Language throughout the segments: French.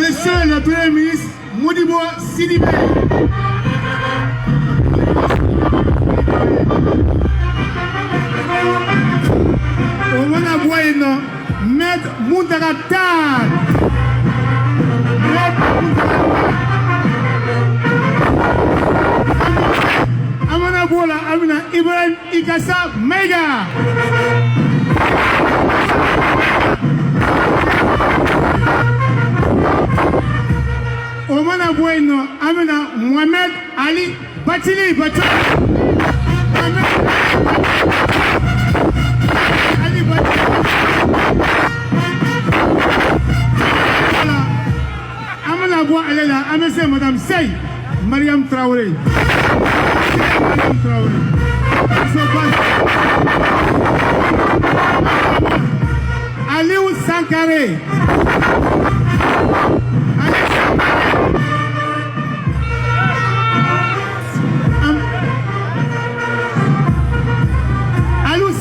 Monsieur le Premier ministre Modibo Sidibé. Omana Boyno, Maître Moutagatar. Amana Bola, Amina Ibrahim Ikasa Mega. Omana Bueno, Amina Mohamed Ali Batili Batili. Ali Batili. Amana Boa Alela, Amese Madame Sey, Mariam Traoré. Mariam Traoré. Aliou Sankare.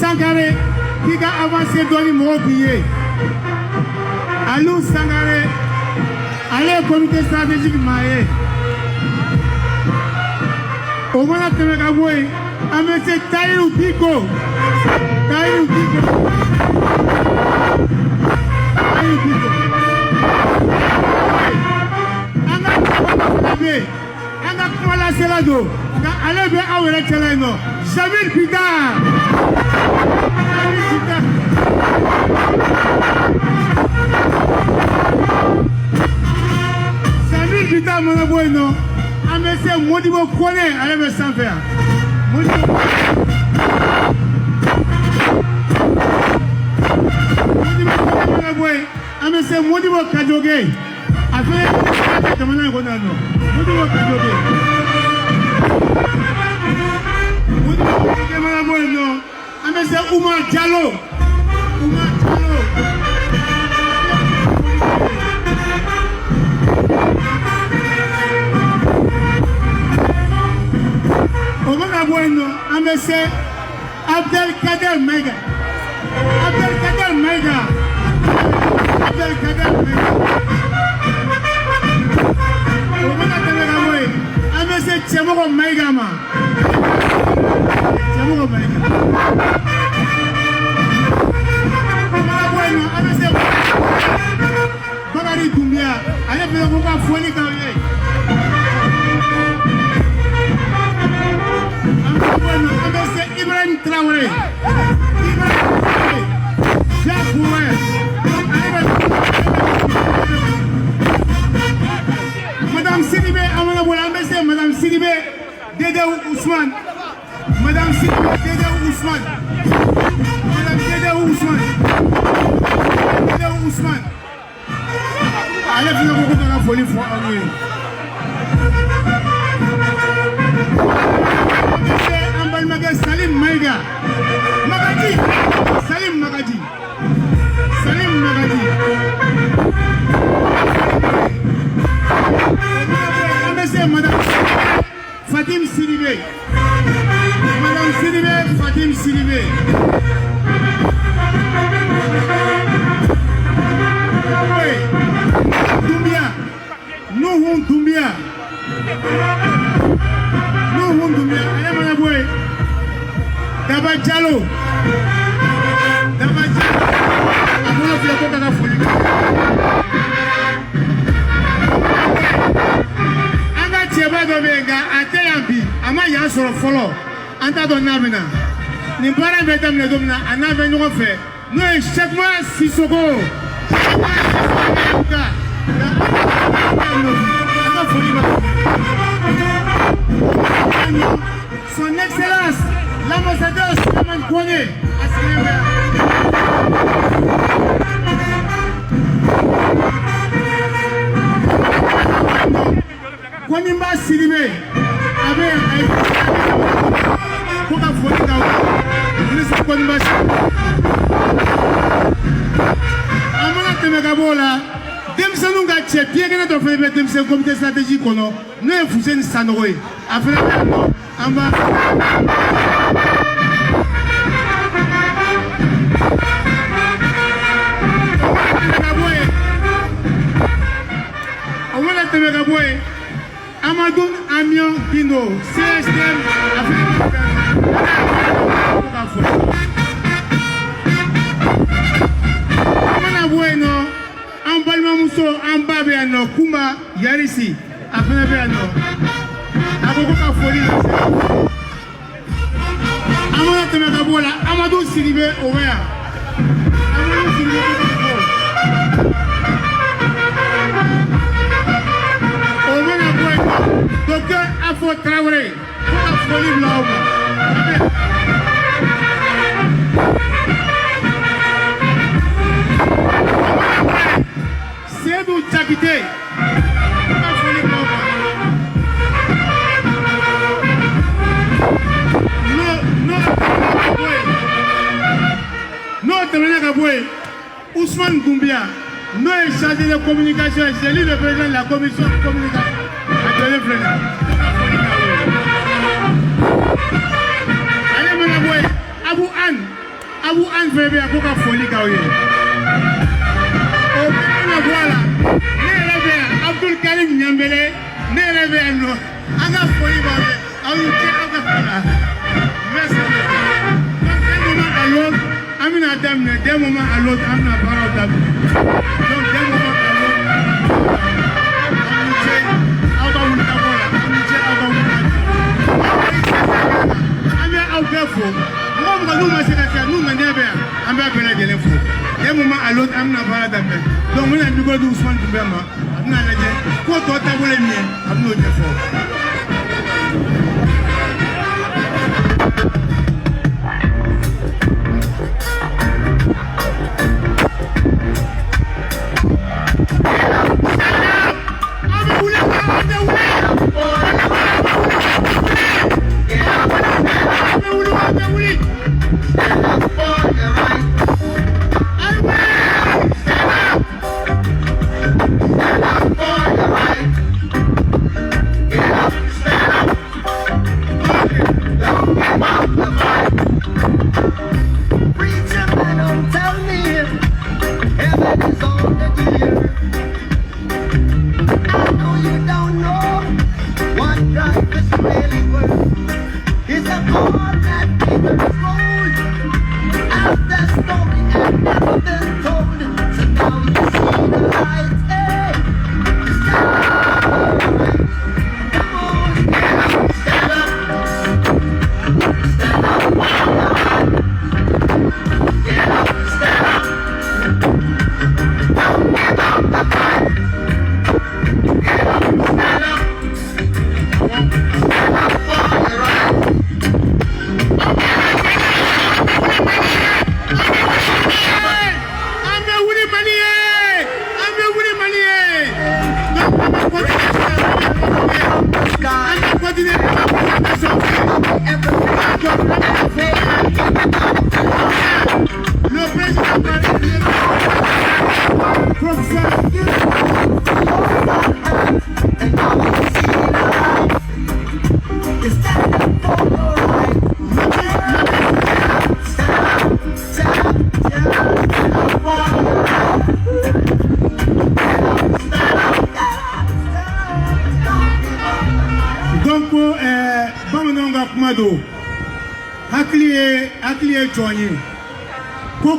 Sangare qui a avancé dans les mots billets. Alou Sangare, allez au comité stratégique Maé. Au moins, tu me gagnes, à monsieur Taïrou Biko. Taïrou Biko. Taïrou Biko. Anga Kumala Selado. Allez bien à Ouere Tcheleno. Jamil Pita. Jamil Pita, mon bueno. A monsieur Modibo Kone, allez me sans faire. Modibo Kone, mon bueno. A monsieur Modibo Kajoge. A fait de mon Ronaldo. Modibo Kajoge. Modibo Kajoge, mon bueno. C'est Oumar Diallo. Oumar Diallo. Oumar Bueno, c'est Abdelkader Mega. Abdelkader Mega. Abdelkader Mega. Oumar Bueno, c'est Tchemoro Mega. Tchemoro Mega. Bakari Doumbia, allez faire un folie quand même. C'est Ibrahim Traoré. Ibrahim Traoré. Jacques Bouet. Madame Sidibé, Amana Boula, c'est Madame Sidibé, Dédé Ousmane. Madame Sidibé, Dédé Ousmane. Madame Dédé Ousmane. Dédé Ousmane. Allez, venez beaucoup dans la folie, faut enlever. Salim Maïga. Magadi. Salim Magadi. Salim Magadi. Madame Fatim Sidibé. Madame Sidibé, Fatim Sidibé. Doumbia. Nouhoun Doumbia. Nouhoun Doumbia. Allez, mon aboué. Daba Diallo. Daba Diallo. Amona fi ko kana foli. Anga tieba do benga ateyambi ama ya soro folo. Anta do namina. Ni para metam ne domina anave no fe. No e chaque mois Sissoko. Son Excellence, l'ambassadeur Suleiman Kone, à Sénégal. Konimba Sidibé, avec Koka Fonika, ministre Konimba Sidibé. Amana Temegabola, Demsenunga Tche, bien que notre frère Demsen comité stratégique, nous avons fusé une Sanoé. Après, Amba. Kino, CSTM, bueno, un palmamuso, un babeano, Kuma, Yarisi, Afenabeano, Aboka Foli, Amana Temakabola, Amadou Sidibé, Orea, Amadou Sidibé, Omena Bueno, Docteur Afo Traoré, Foli Blauma. Seydou Diakité Ousmane Doumbia, nous est chargé de communication, c'est lui le président de la commission de communication. Allez, Manaboué, Abou Anne fait bien pour la folie. Voilà, Abdul Karim Nyambele, Nereveno, Anna Foiba, merci. I'm in a damn day moment a lot, I'm not proud of that. Don't day moment a lot. I'm say, Alba Wuntabola, I'm say, Alba Wuntabola. I'm out there for Mom, no Massacre, no Manebe, I'm back when I get for. Day moment a lot, I'm not proud of that. Don't when I do go to Usman to Bema, I'm not again. Go to Tabula, I'm not there for.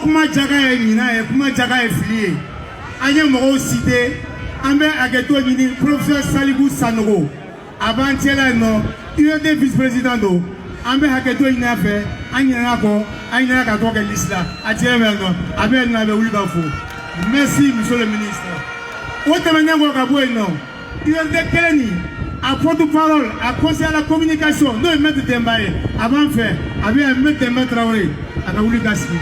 Kuma jaga ye nina ye kuma jaga ye fili anye mɔgɔw cité an bɛ hakɛto ɲini professeur Salibou Sanogo avant-hier non UED vice-président do an bɛ hakɛto ɲini a fɛ an ɲinɛna kɔ an ɲinɛna ka tɔgɔ kɛ liste la a tiɲɛ bɛ non a bɛ na bɛ wuli ka fo merci monsieur le ministre o tɛmɛnen kɔ ka bɔ yen nɔ UED kelen nin a porte-parole a conseiller à la communication n'o ye maître Demba ye a b'an fɛ a bɛ yan maître Demba Traoré a ka wuli ka sigi.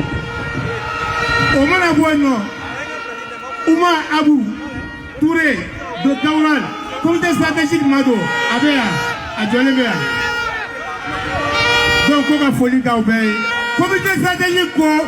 Omana Bueno, Oumar Abou, Touré, de Kaural, comité stratégique Mado, Abea, à Djolébea. Donc, on a folie Gaubé. Comité stratégique, on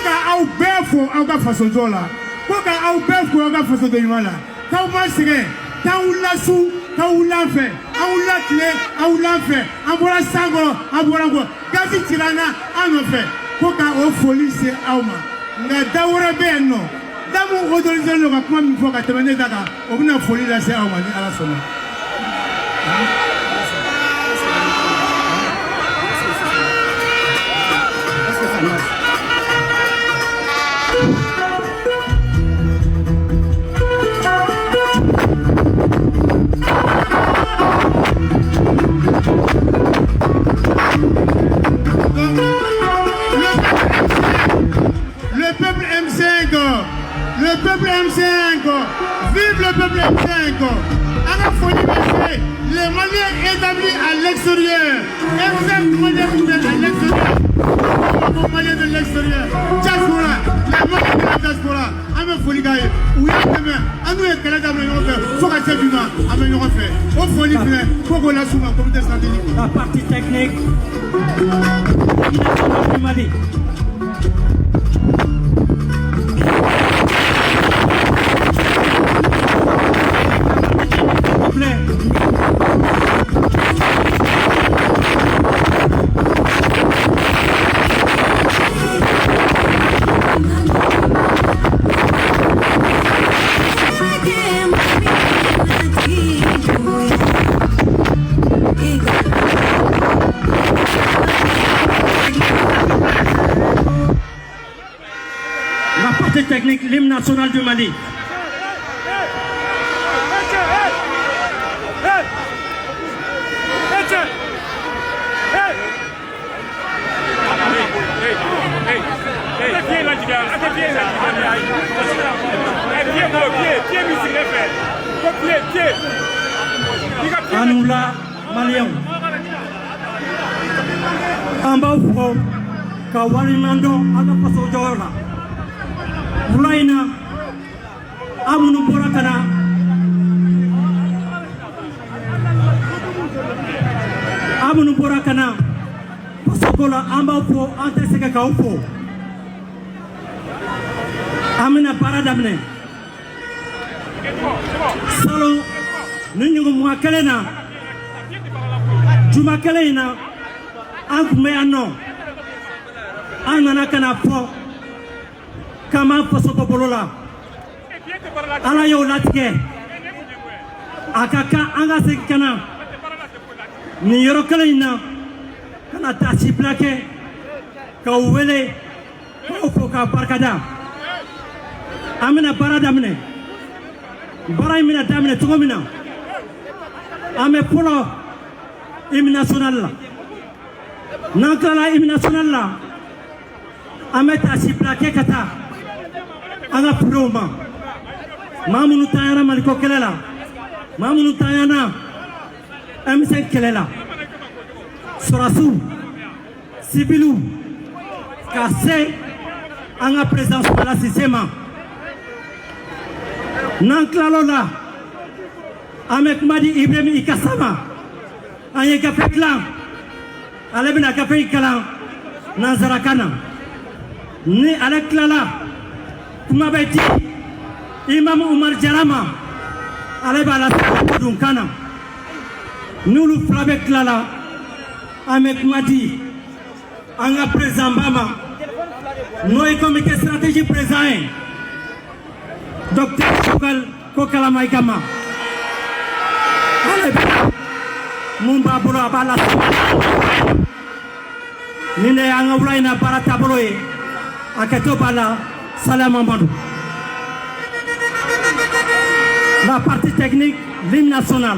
a Aubert pour Aubert façon de là. On a Aubert pour Aubert façon de Yumala. Kauman Séré, Kaoula Sou, Kaoula fait, Aoula Clé, Aoula fait, Ambola Sango, Ambola Go, Gazi Tirana, en fait. On a folie, c'est Auma. Nga dawura be no damu autorisé no ka kuma mi fo ka temene daga o bina foli la se awani ala sona peuple M5. Vive le peuple M5. À la folie, monsieur, les Maliens établis à l'extérieur. M5 Maliens à l'extérieur. Les Maliens de l'extérieur. Diaspora. Les Maliens de la diaspora. À la folie, gars. Où il y a demain. À nous, les Canadiens, il faut rester vivant. À nous, refaire. Au folie, il faut qu'on la souvent, comité stratégique. La partie technique. Du Mali. La partie technique, l'hymne national du Mali. À nous là, Maliens. En bas au fond, Kawalimando, à la façon d'Ora. Moulaina, Amounou Borakana. Amounou Borakana. Parce que là, en bas au fond, entre ce que Kaufo. Amina Paradamne. Salon, nous sommes Kalena. Juma Kalena. Ankume ano. Anana kana fo. Kama fasoko bolola. Ala yo latike. Akaka anga sekana. Ni yoro Kalena. Kana tasi plake. Ka uwele. Ka ufo ka barkada. Amina Paradamne. Bara imina damne tugomina. Ame polo imina national. Nankala imina national la. Ame tasi plake kata. Anga proma. Mamunu tayana maliko kelela. Mamunu tayana. M5 kelela. Sorasu. Sibilu. Kase. Anga présence de la système. Nankalola Amek Madi Ibrahim Ikasama Anye Gafe Klan Alebina Gafe Ikalan Nazarakana Ni Alek Lala Kumabeti Imam Umar Jarama Aleba la Dunkana Nulu Flabek Lala Amek Madi Anga Président Bama Noi Comité Stratégie Président Docteur Chokal Kokala Maikama Mumba Bura Bala Nine Anga Ulaina Barata Boloe Akato Bala Salam Amadou. La partie technique, l'hymne national.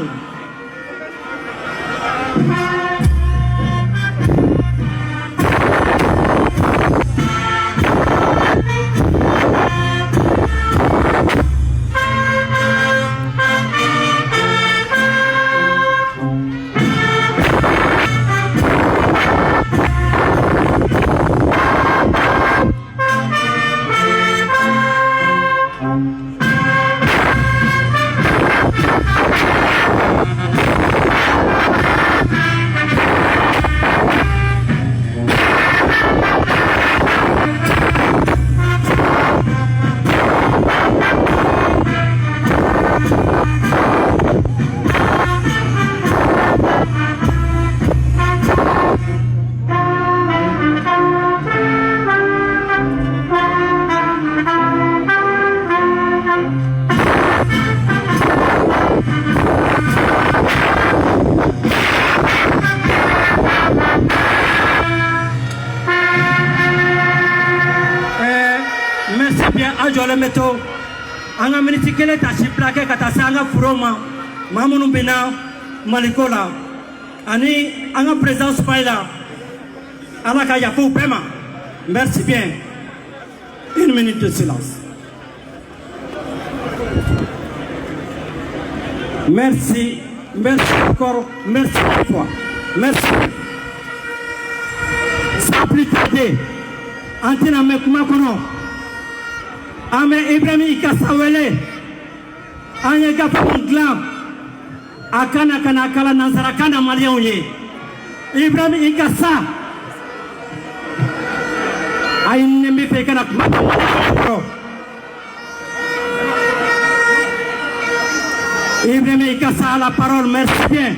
le meto anga miniti kele ta siplake kata sanga furoma mamunu bina malikola ani anga présence paila ala ka yafu pema. Merci bien. Une minute de silence. Merci, merci encore, merci une fois. Merci. Sans plus tarder, Antina Mekmakono, Ame Ibrahim Ikasawele, Anye Gapon Glam, Akana Kanakala Nazarakana Malionye, Ibrahim Ikasa, Aïe me fait Kanak Makano. Ibrahim Ikasa a la parole, merci bien.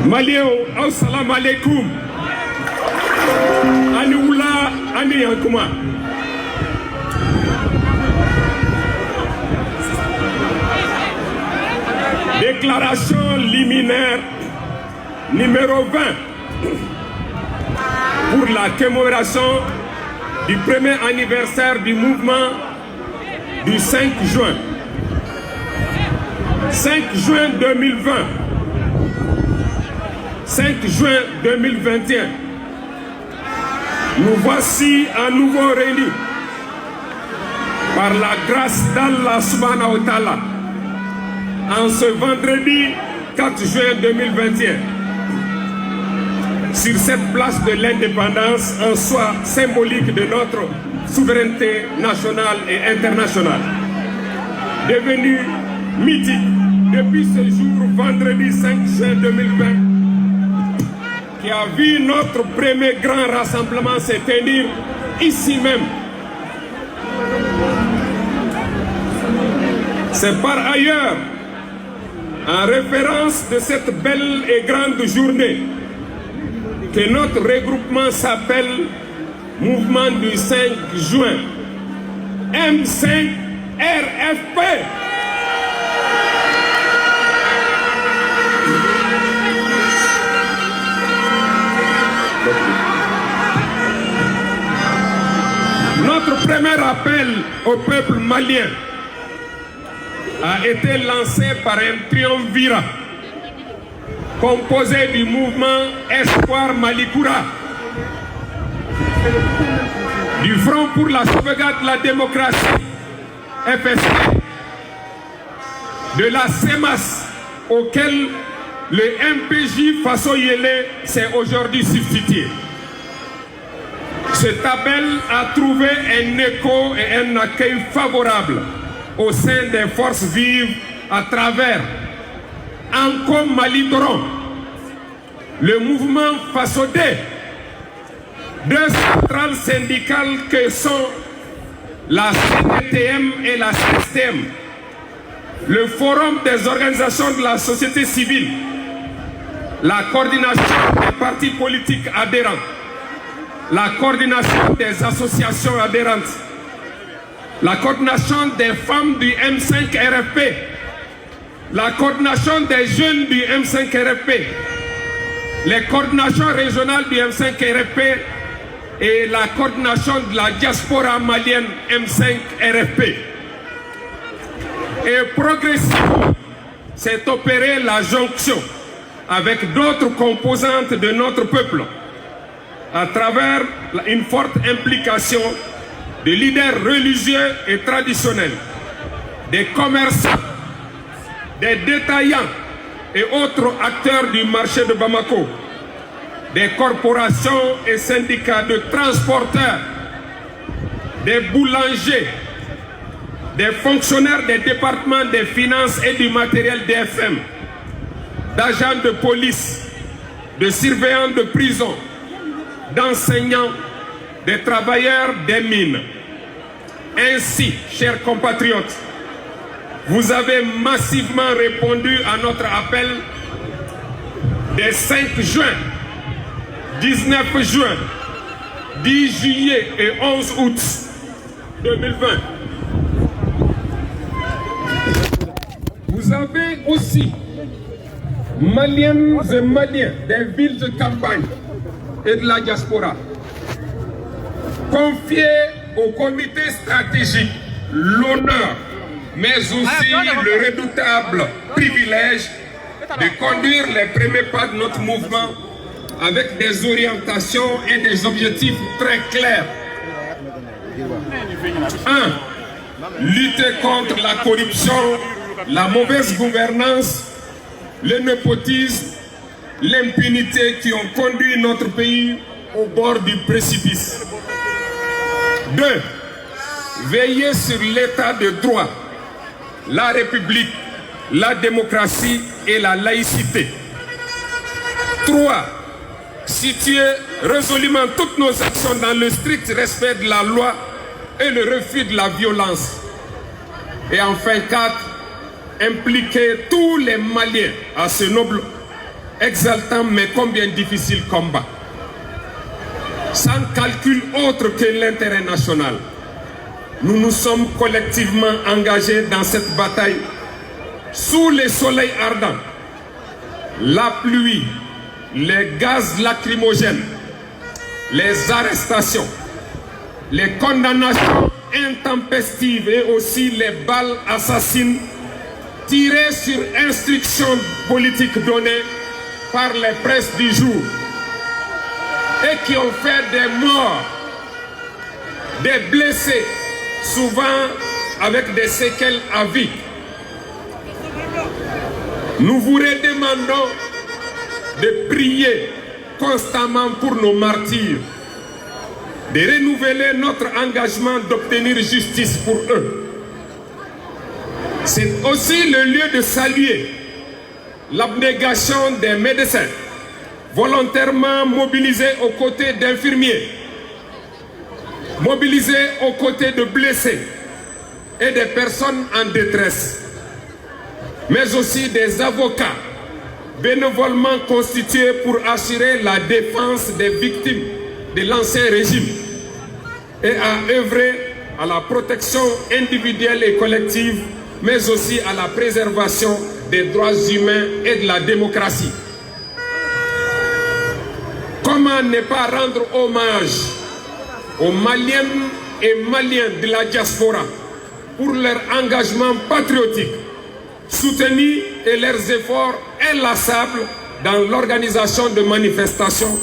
Malien, assalamu alaikum. Ani Oula, Ani Yankuma. Déclaration liminaire numéro 20 pour la commémoration du premier anniversaire du mouvement du 5 juin. 5 juin 2020. 5 juin 2021. Nous voici à nouveau réunis par la grâce d'Allah subhanahu wa ta'ala en ce vendredi 4 juin 2021 sur cette place de l'indépendance, en soi symbolique de notre souveraineté nationale et internationale, devenue mythique depuis ce jour vendredi 5 juin 2020, qui a vu notre premier grand rassemblement se tenir ici même. C'est par ailleurs en référence de cette belle et grande journée que notre regroupement s'appelle Mouvement du 5 juin, M5 RFP. Notre premier appel au peuple malien a été lancé par un triumvirat composé du mouvement Espoir Malikoura, du Front pour la sauvegarde de la démocratie, FSD, de la CEMAS, auquel le MPJ Faso Yele s'est aujourd'hui substitué. Cet appel a trouvé un écho et un accueil favorable au sein des forces vives à travers Anko Malidron, le mouvement Fasodé, deux centrales syndicales que sont la CNTM et la SSTM, le Forum des organisations de la société civile, la coordination des partis politiques adhérents, la coordination des associations adhérentes, la coordination des femmes du M5 RFP, la coordination des jeunes du M5 RFP, les coordinations régionales du M5 RFP et la coordination de la diaspora malienne M5 RFP. Et progressivement s'est opérée la jonction avec d'autres composantes de notre peuple à travers une forte implication de leaders religieux et traditionnels, des commerçants, des détaillants et autres acteurs du marché de Bamako, des corporations et syndicats de transporteurs, des boulangers, des fonctionnaires des départements des finances et du matériel DFM, d'agents de police, de surveillants de prison, d'enseignants, des travailleurs des mines. Ainsi, chers compatriotes, vous avez massivement répondu à notre appel des 5 juin, 19 juin, 10 juillet et 11 août 2020. Vous avez aussi, Maliennes et Maliens des villes de campagne et de la diaspora, confié au comité stratégique l'honneur, mais aussi le redoutable privilège de conduire les premiers pas de notre mouvement avec des orientations et des objectifs très clairs. 1. lutter contre la corruption, la mauvaise gouvernance, le népotisme, l'impunité qui ont conduit notre pays au bord du précipice. 2. Veiller sur l'état de droit, la République, la démocratie et la laïcité. 3. Situer résolument toutes nos actions dans le strict respect de la loi et le refus de la violence. Et enfin 4. Impliquer tous les Maliens à ce noble, exaltant mais combien difficile combat. Sans calcul autre que l'intérêt national, nous nous sommes collectivement engagés dans cette bataille sous les soleils ardents, la pluie, les gaz lacrymogènes, les arrestations, les condamnations intempestives et aussi les balles assassines tirées sur instructions politiques données par les presses du jour et qui ont fait des morts, des blessés, souvent avec des séquelles à vie. Nous vous redemandons de prier constamment pour nos martyrs, de renouveler notre engagement d'obtenir justice pour eux. C'est aussi le lieu de saluer l'abnégation des médecins, volontairement mobilisés aux côtés d'infirmiers, mobilisés aux côtés de blessés et des personnes en détresse, mais aussi des avocats bénévolement constitués pour assurer la défense des victimes de l'ancien régime et à œuvrer à la protection individuelle et collective, mais aussi à la préservation des droits humains et de la démocratie. Comment ne pas rendre hommage aux Maliennes et Maliens de la diaspora pour leur engagement patriotique, soutenu et leurs efforts inlassables dans l'organisation de manifestations,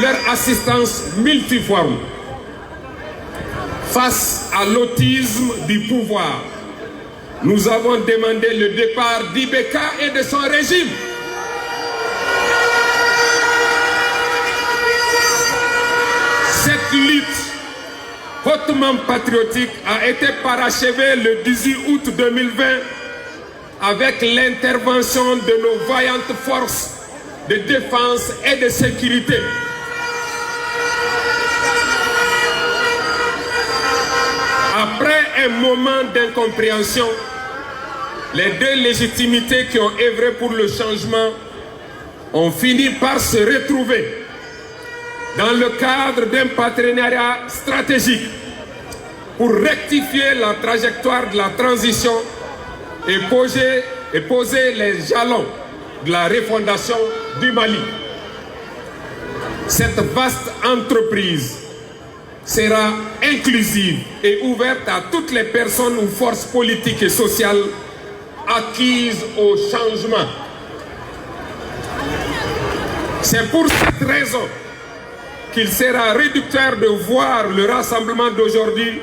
leur assistance multiforme face à l'autisme du pouvoir. Nous avons demandé le départ d'Ibeka et de son régime. Cette lutte hautement patriotique a été parachevée le 18 août 2020 avec l'intervention de nos vaillantes forces de défense et de sécurité. Après un moment d'incompréhension, les deux légitimités qui ont œuvré pour le changement ont fini par se retrouver dans le cadre d'un partenariat stratégique pour rectifier la trajectoire de la transition et poser les jalons de la refondation du Mali. Cette vaste entreprise sera inclusive et ouverte à toutes les personnes ou forces politiques et sociales acquises au changement. C'est pour cette raison qu'il sera réducteur de voir le rassemblement d'aujourd'hui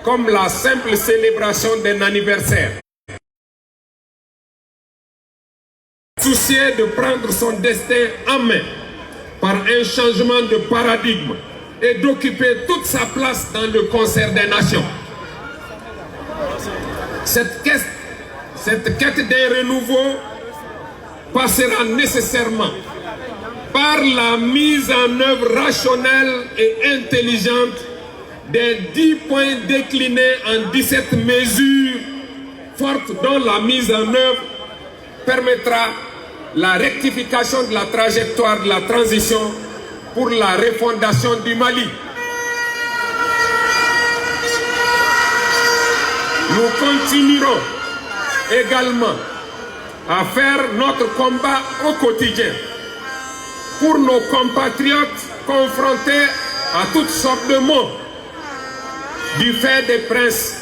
comme la simple célébration d'un anniversaire. Soucieux de prendre son destin en main par un changement de paradigme et d'occuper toute sa place dans le concert des nations. Cette quête d'un renouveau passera nécessairement par la mise en œuvre rationnelle et intelligente des 10 points déclinés en 17 mesures fortes dont la mise en œuvre permettra la rectification de la trajectoire de la transition pour la refondation du Mali. Nous continuerons également à faire notre combat au quotidien pour nos compatriotes confrontés à toutes sortes de maux du fait des princes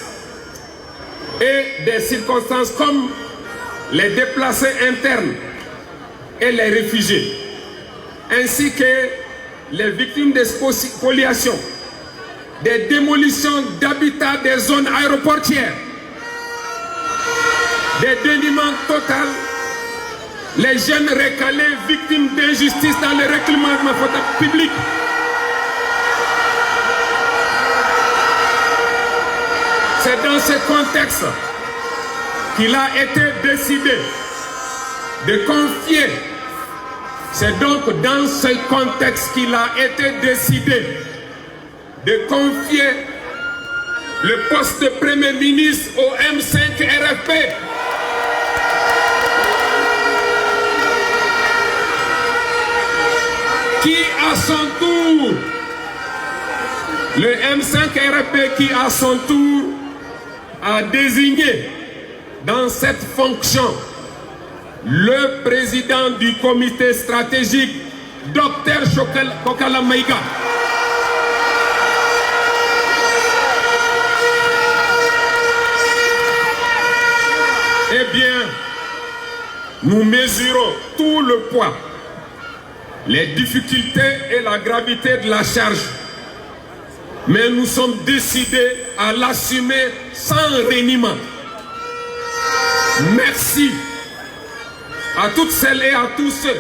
et des circonstances comme les déplacés internes et les réfugiés, ainsi que les victimes des spoliations des démolitions d'habitats des zones aéroportières, des déniements totaux, les jeunes recalés victimes d'injustice dans le reclassement public. C'est dans ce contexte qu'il a été décidé de confier. C'est donc dans ce contexte qu'il a été décidé de confier le poste de Premier ministre au M5 RFP. Qui à son tour, le M5 RFP qui à son tour a désigné dans cette fonction le président du comité stratégique, Dr Kokala Maïga. Eh bien, nous mesurons tout le poids, les difficultés et la gravité de la charge. Mais nous sommes décidés à l'assumer sans reniement. Merci à toutes celles et à tous ceux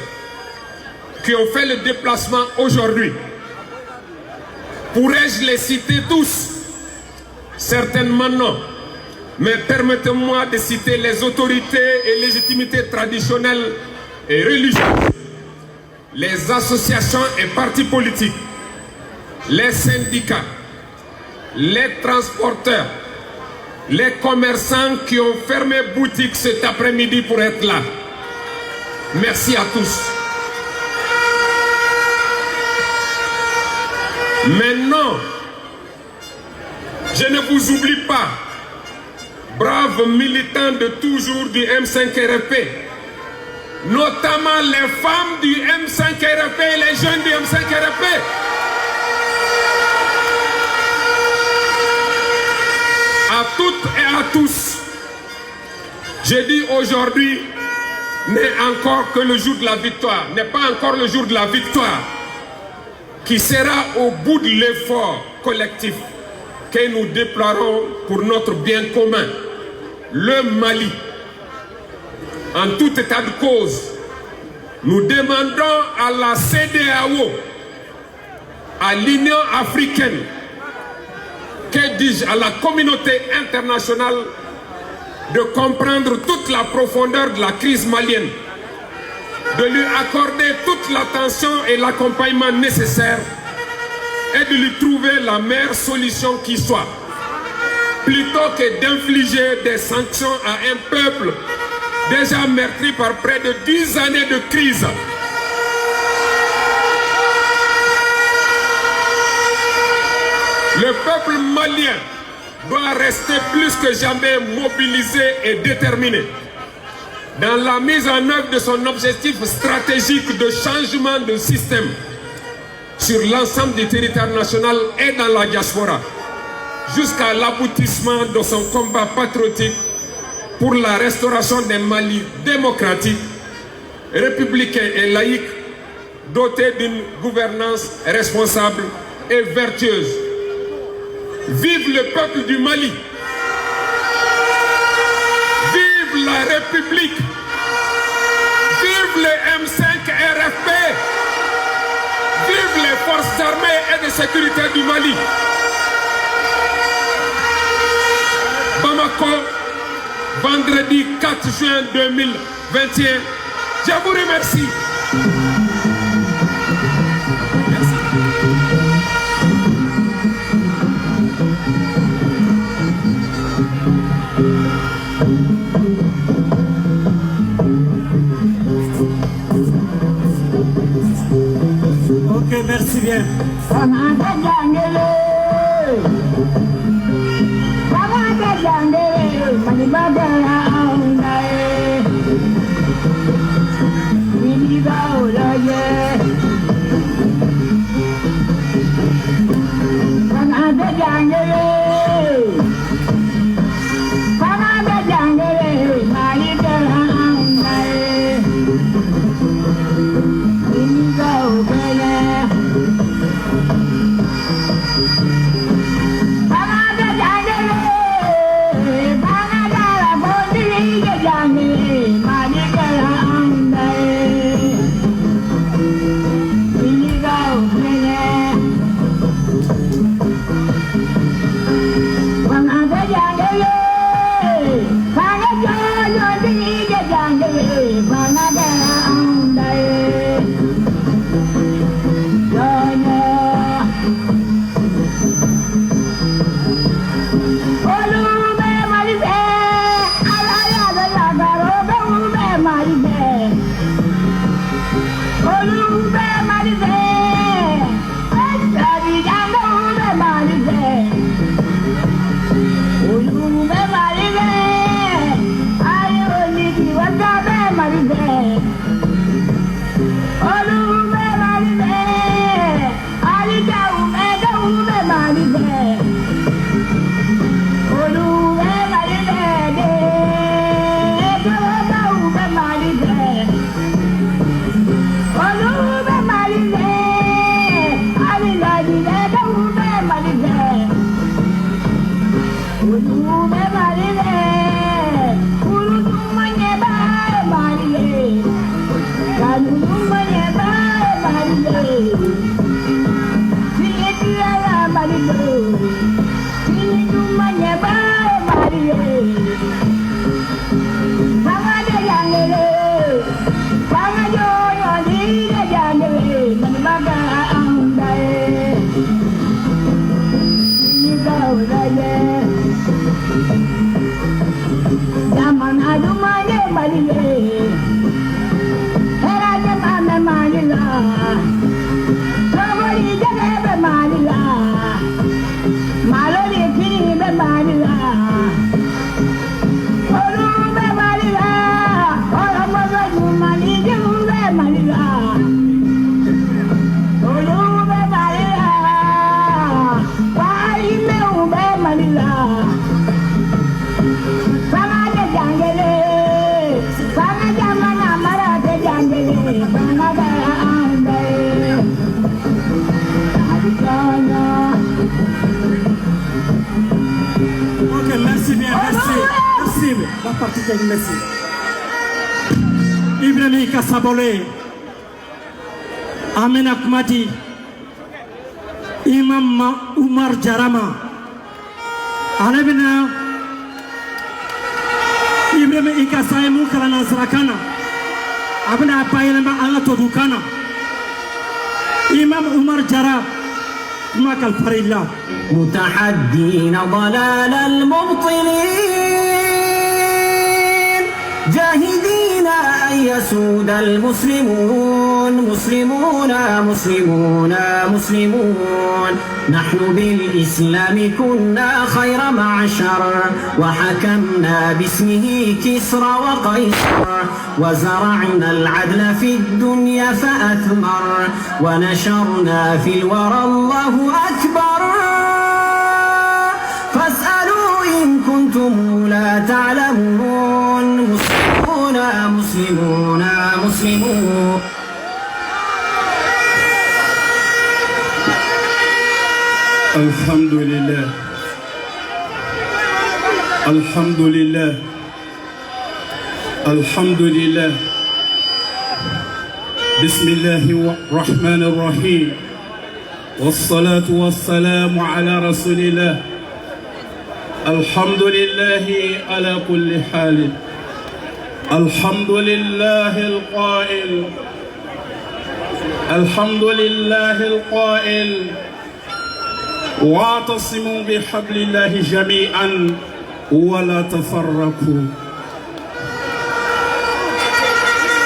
qui ont fait le déplacement aujourd'hui. Pourrais-je les citer tous? Certainement non. Mais permettez-moi de citer les autorités et légitimités traditionnelles et religieuses, les associations et partis politiques, les syndicats, les transporteurs, les commerçants qui ont fermé boutique cet après-midi pour être là. Merci à tous. Maintenant, je ne vous oublie pas, braves militants de toujours du M5 RFP, notamment les femmes du M5 RFP et les jeunes du M5 RFP. À toutes et à tous, je dis aujourd'hui, n'est encore que le jour de la victoire, n'est pas encore le jour de la victoire, qui sera au bout de l'effort collectif que nous déploierons pour notre bien commun, le Mali. En tout état de cause, nous demandons à la CEDEAO, à l'Union africaine, que dis-je, à la communauté internationale de comprendre toute la profondeur de la crise malienne, de lui accorder toute l'attention et l'accompagnement nécessaire et de lui trouver la meilleure solution qui soit, plutôt que d'infliger des sanctions à un peuple déjà meurtri par près de 10 années de crise. Le peuple malien doit rester plus que jamais mobilisé et déterminé dans la mise en œuvre de son objectif stratégique de changement de système sur l'ensemble du territoire national et dans la diaspora, jusqu'à l'aboutissement de son combat patriotique pour la restauration d'un Mali démocratique, républicain et laïque, doté d'une gouvernance responsable et vertueuse. Vive le peuple du Mali! Vive la République! Vive le M5 RFP! Vive les forces armées et de sécurité du Mali! Bamako, vendredi 4 juin 2021. Je vous remercie. Ok, merci bien. Merci. Ibrahim Kassabole, Amen Akmadi, Imam Umar Jarama, Alebina, Ibrahim Ikasaimu Kalana Zrakana, Abna Payama Alatodukana, Imam Umar Jarab, Makal Farilla, متحدين ضلال المبطلين جاهدين أن يسود المسلمون مسلمون مسلمون مسلمون نحن بالإسلام كنا خير معشر وحكمنا باسمه كسرى وقيصر وزرعنا العدل في الدنيا فأثمر ونشرنا في الورى الله أكبر فاسألوا إن كنتم لا تعلمون مسلمون مسلمون مسلمون الحمد لله الحمد لله الحمد لله بسم الله الرحمن الرحيم والصلاة والسلام على رسول الله الحمد لله على كل حال الحمد لله القائل الحمد لله القائل واعتصموا بحبل الله جميعا ولا تفرقوا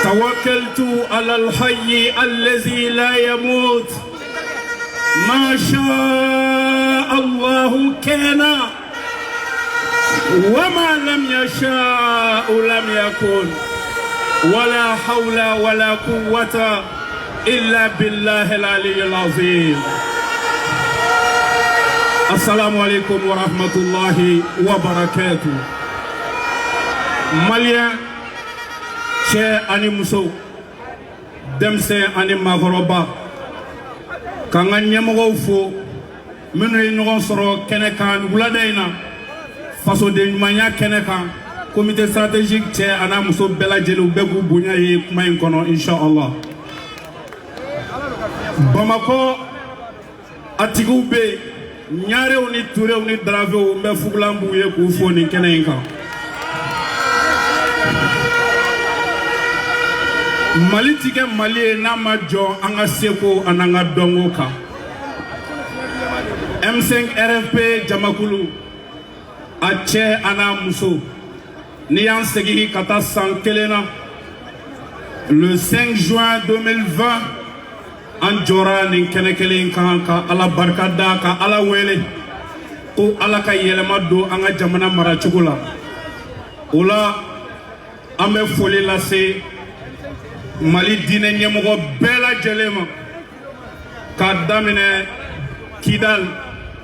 توكلت على الحي الذي لا يموت ما شاء الله كان وما لم يشاء لم يكن ولا حول ولا قوة إلا بالله العلي العظيم السلام عليكم ورحمة الله وبركاته ماليا شيء أني مسو دمسي أني مغربا كان يمغوفو من ينغصرو كنكان ولدينا façon de mania keneka comité stratégique tché ana muso bela jelu begu bunya yi kuma in kono inshallah Bamako atigu be ñaare oni touré oni drave o mbe fuglambu ye ko foni kenenka Mali tike Mali na majo anga seko ananga dongo ka M5 RFP Jamakulu Ache ana muso ni an segi kata sankelena le 5 juin 2020 an jora ni kenekelen kan ka ala barkada ka ala wele ko ala ka yelema do an ga jamana mara chugula ola ame foli lase Mali dine ñemogo bela jelema ka damine Kidal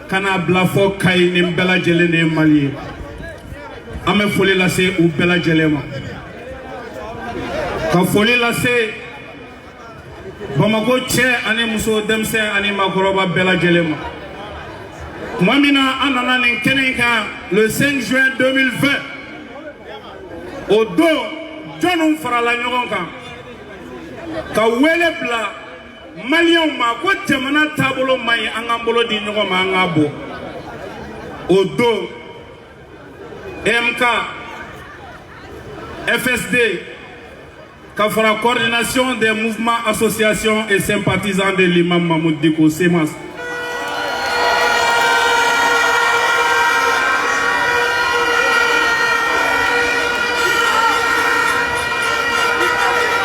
kana blafo kay ni bela jelene Mali ame foli lase u bela jelema ka foli lase Bamako che ani muso demse ani makoroba bela jelema Mwamina anana ni kenenka le 5 juin 2020 au do jonum farala ñogon kan ka wele bla Malion ma ko jamana tabolo mai anga bolo di nyogo ma anga bo odo MK FSD Kafara coordination des mouvements associations et sympathisants de l'imam Mahmoud Dicko Semas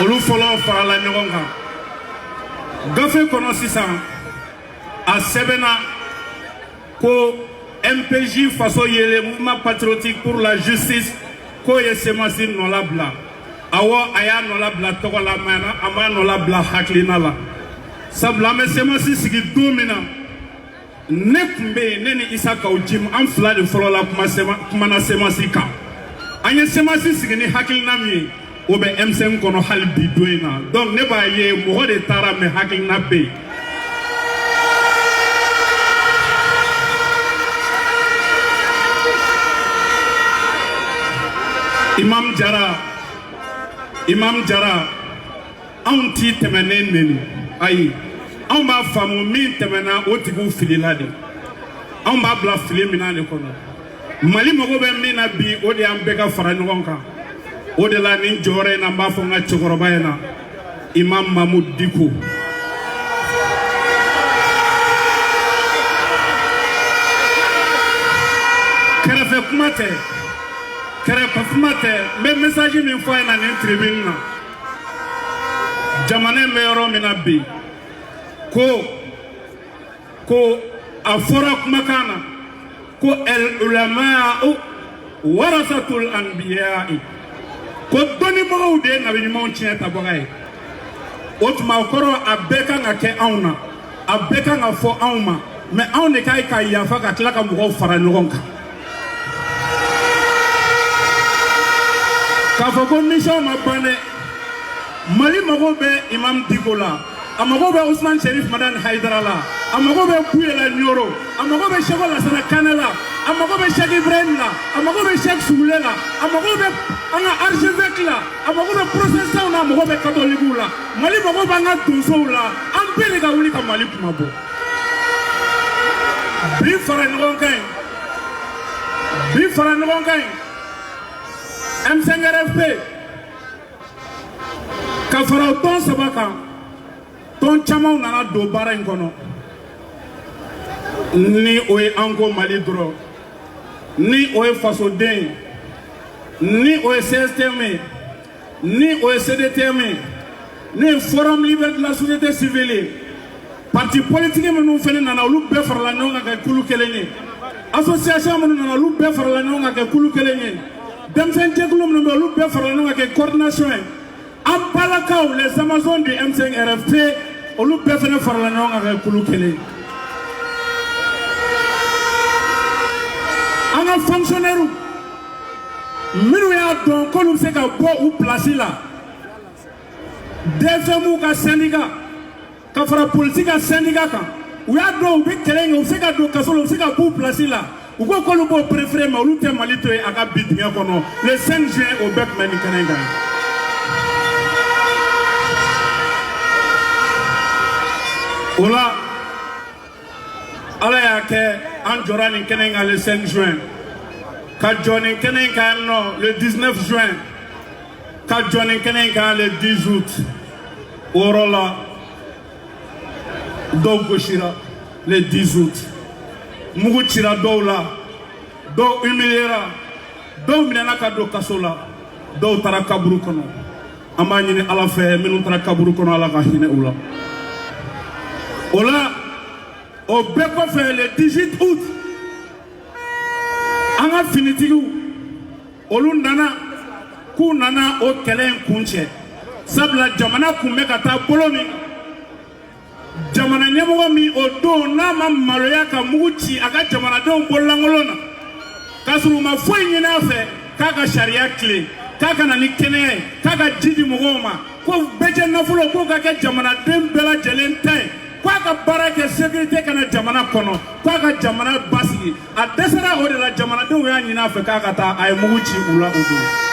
olu folo farala ɲɔgɔn kan gafe kɔnɔ sisan a sɛbɛnna ko MPJ faso yele mouvement patriotique pour la justice ko ye Semasi nɔ labila awɔ a y'a nɔ labila tɔgɔ la mɛ a m'a nɔ labila hakilina la sabula an bɛ Semasi sigi don min na ne tun bɛ yen ne ni Isa Kaw Jim an fila de fɔlɔ la kumana Semasi kan an ye Semasi sigi ni hakilina min ye o bɛ M5 kɔnɔ hali bi don in na donc ne b'a ye mɔgɔ de taara mɛ hakilina bɛ yen Imam Jara anw ti tɛmɛnen neni ayi anw b'a faamu min tɛmɛna o tigiw filila de anw b'a bila fili min na de kɔnɔ Mali mago bɛ min na bi o de y'an bɛɛ ka fara ɲɔgɔn kan o de la ni jɔyɔrɔ in na n b'a fɔ n ka cɛkɔrɔba in na Imam Mahmoud Dicko kɛrɛfɛ kuma tɛ n bɛ message min fɔ a ɲɛna nin tribune na jamana in bɛ yɔrɔ min na bi ko a fɔra kumakan na ko el ulama warasatul anbiya ko dɔnnibagaw de ye nabiɲumanw tiɲɛ tabaga ye o tuma o kɔrɔ a bɛɛ kan ka kɛ anw na a bɛɛ kan ka fɔ anw ma mais anw de ka ka yafa ka tila ka mɔgɔw fara ɲɔgɔn kan k'a fɔ ko mission ma ban dɛ Mali mago bɛ Imam Dicko la a mago bɛ Ousmane Cherif Madani Haidara la a mago bɛ Kuyela Nioro a mago bɛ Cheikh Alassane Kane la a mago bɛ Cheikh Ibrahim la a mago bɛ Cheikh Soumoulet la a mago bɛ an ka archevêque la a mago bɛ protestants na a mago bɛ catholiques la Mali mago b'an ka donsow la an bɛɛ de ka wuli ka Mali kuma bɔ bi fara ɲɔgɔn kan ye M5 RFP ka fara o tɔn saba kan tɔn camanw nana don baara in kɔnɔ ni o ye an ko Mali dɔrɔn ni o ye fasoden ni o ye CSTM ni o ye CDTM ni Forum Libre de la Société Civile parti politique minnu fɛnɛ nana olu bɛɛ farala ɲɔgɔn kan kɛ kulu kelen ye association minnu nana olu bɛɛ farala ɲɔgɔn kan kɛ kulu kelen ye denmisɛn jɛkulu minnu bɛ olu bɛɛ farala ɲɔgɔn kan kɛ coordination ye an balakaw les Amazones du M5 RFP olu bɛɛ fɛnɛ farala ɲɔgɔn kan kɛ kulu kelen an ka fonctionnaires minnu y'a dɔn k'olu bɛ se ka bɔ u place la DFM ka syndicat ka fara politique ka syndicat kan u y'a dɔn u bɛ kɛlɛ in kɛ u bɛ se ka don kaso la u bɛ se ka b'u place la u ko k'olu b'o préféré mais olu tɛ Mali to yen a ka bi dingɛ kɔnɔ le 5 juin o bɛɛ tun bɛ nin kɛnɛ in kan o la Ala y'a kɛ an jɔra nin kɛnɛ in kan le 5 juin ka jɔ nin kɛnɛ in kan nɔ le 19 juin ka jɔ nin kɛnɛ in kan le 10 août o yɔrɔ la dɔw gosira le 10 août mugu cira dɔw la dɔw humiliera dɔw minɛna ka don kaso la dɔw taara kaburu kɔnɔ an b'a ɲini Ala fɛ minnu taara kaburu kɔnɔ Ala ka hinɛ u la o la o bɛɛ kɔfɛ le 18 août an ka finitigiw olu nana k'u nana o kɛlɛ in kun cɛ sabula jamana kun bɛ ka taa bolo min jamana ɲɛmɔgɔ min o don n'a ma maloya ka mugu ci a ka jamanadenw bololankolon na k'a sɔrɔ u ma foyi ɲini a fɛ k'a ka sariya tilen k'a ka na ni kɛnɛya ye k'a ka ji di mɔgɔw ma ko bɛɛ nafolo k'o ka kɛ jamanaden bɛɛ lajɛlen ta ye k'a ka baara kɛ sécurité kana jamana kɔnɔ k'a ka jamana basigi a dɛsɛra o de la jamanadenw y'a ɲini a fɛ k'a ka taa a ye mugu ci u la o don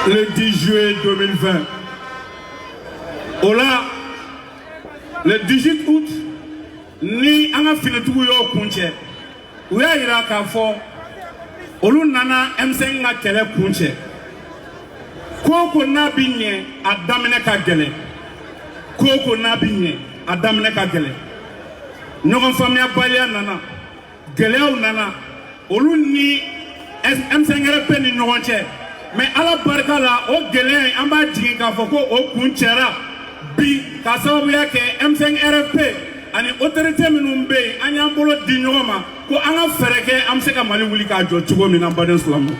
le 10 juillet 2020. Ola, le 18 août, ni anga finetugu yo kunche. Uya ira ka fo, olu nana M5 nga kele kunche. Koko na binye adamine ka gele. Koko na binye adamine ka gele. Nyogon famia balia nana, gele ou nana, olu ni M5 RP ni nyogonche. Mais ala barka la o gele amba jigi ka fo ko o kunchera bi ka sababu yake M5 RP ani autorité minnu be an y'an bolo di ɲɔgɔn ma ko an ka fɛɛrɛ kɛ an bɛ se ka Mali wuli k'a jɔ cogo min na baden silamɛw.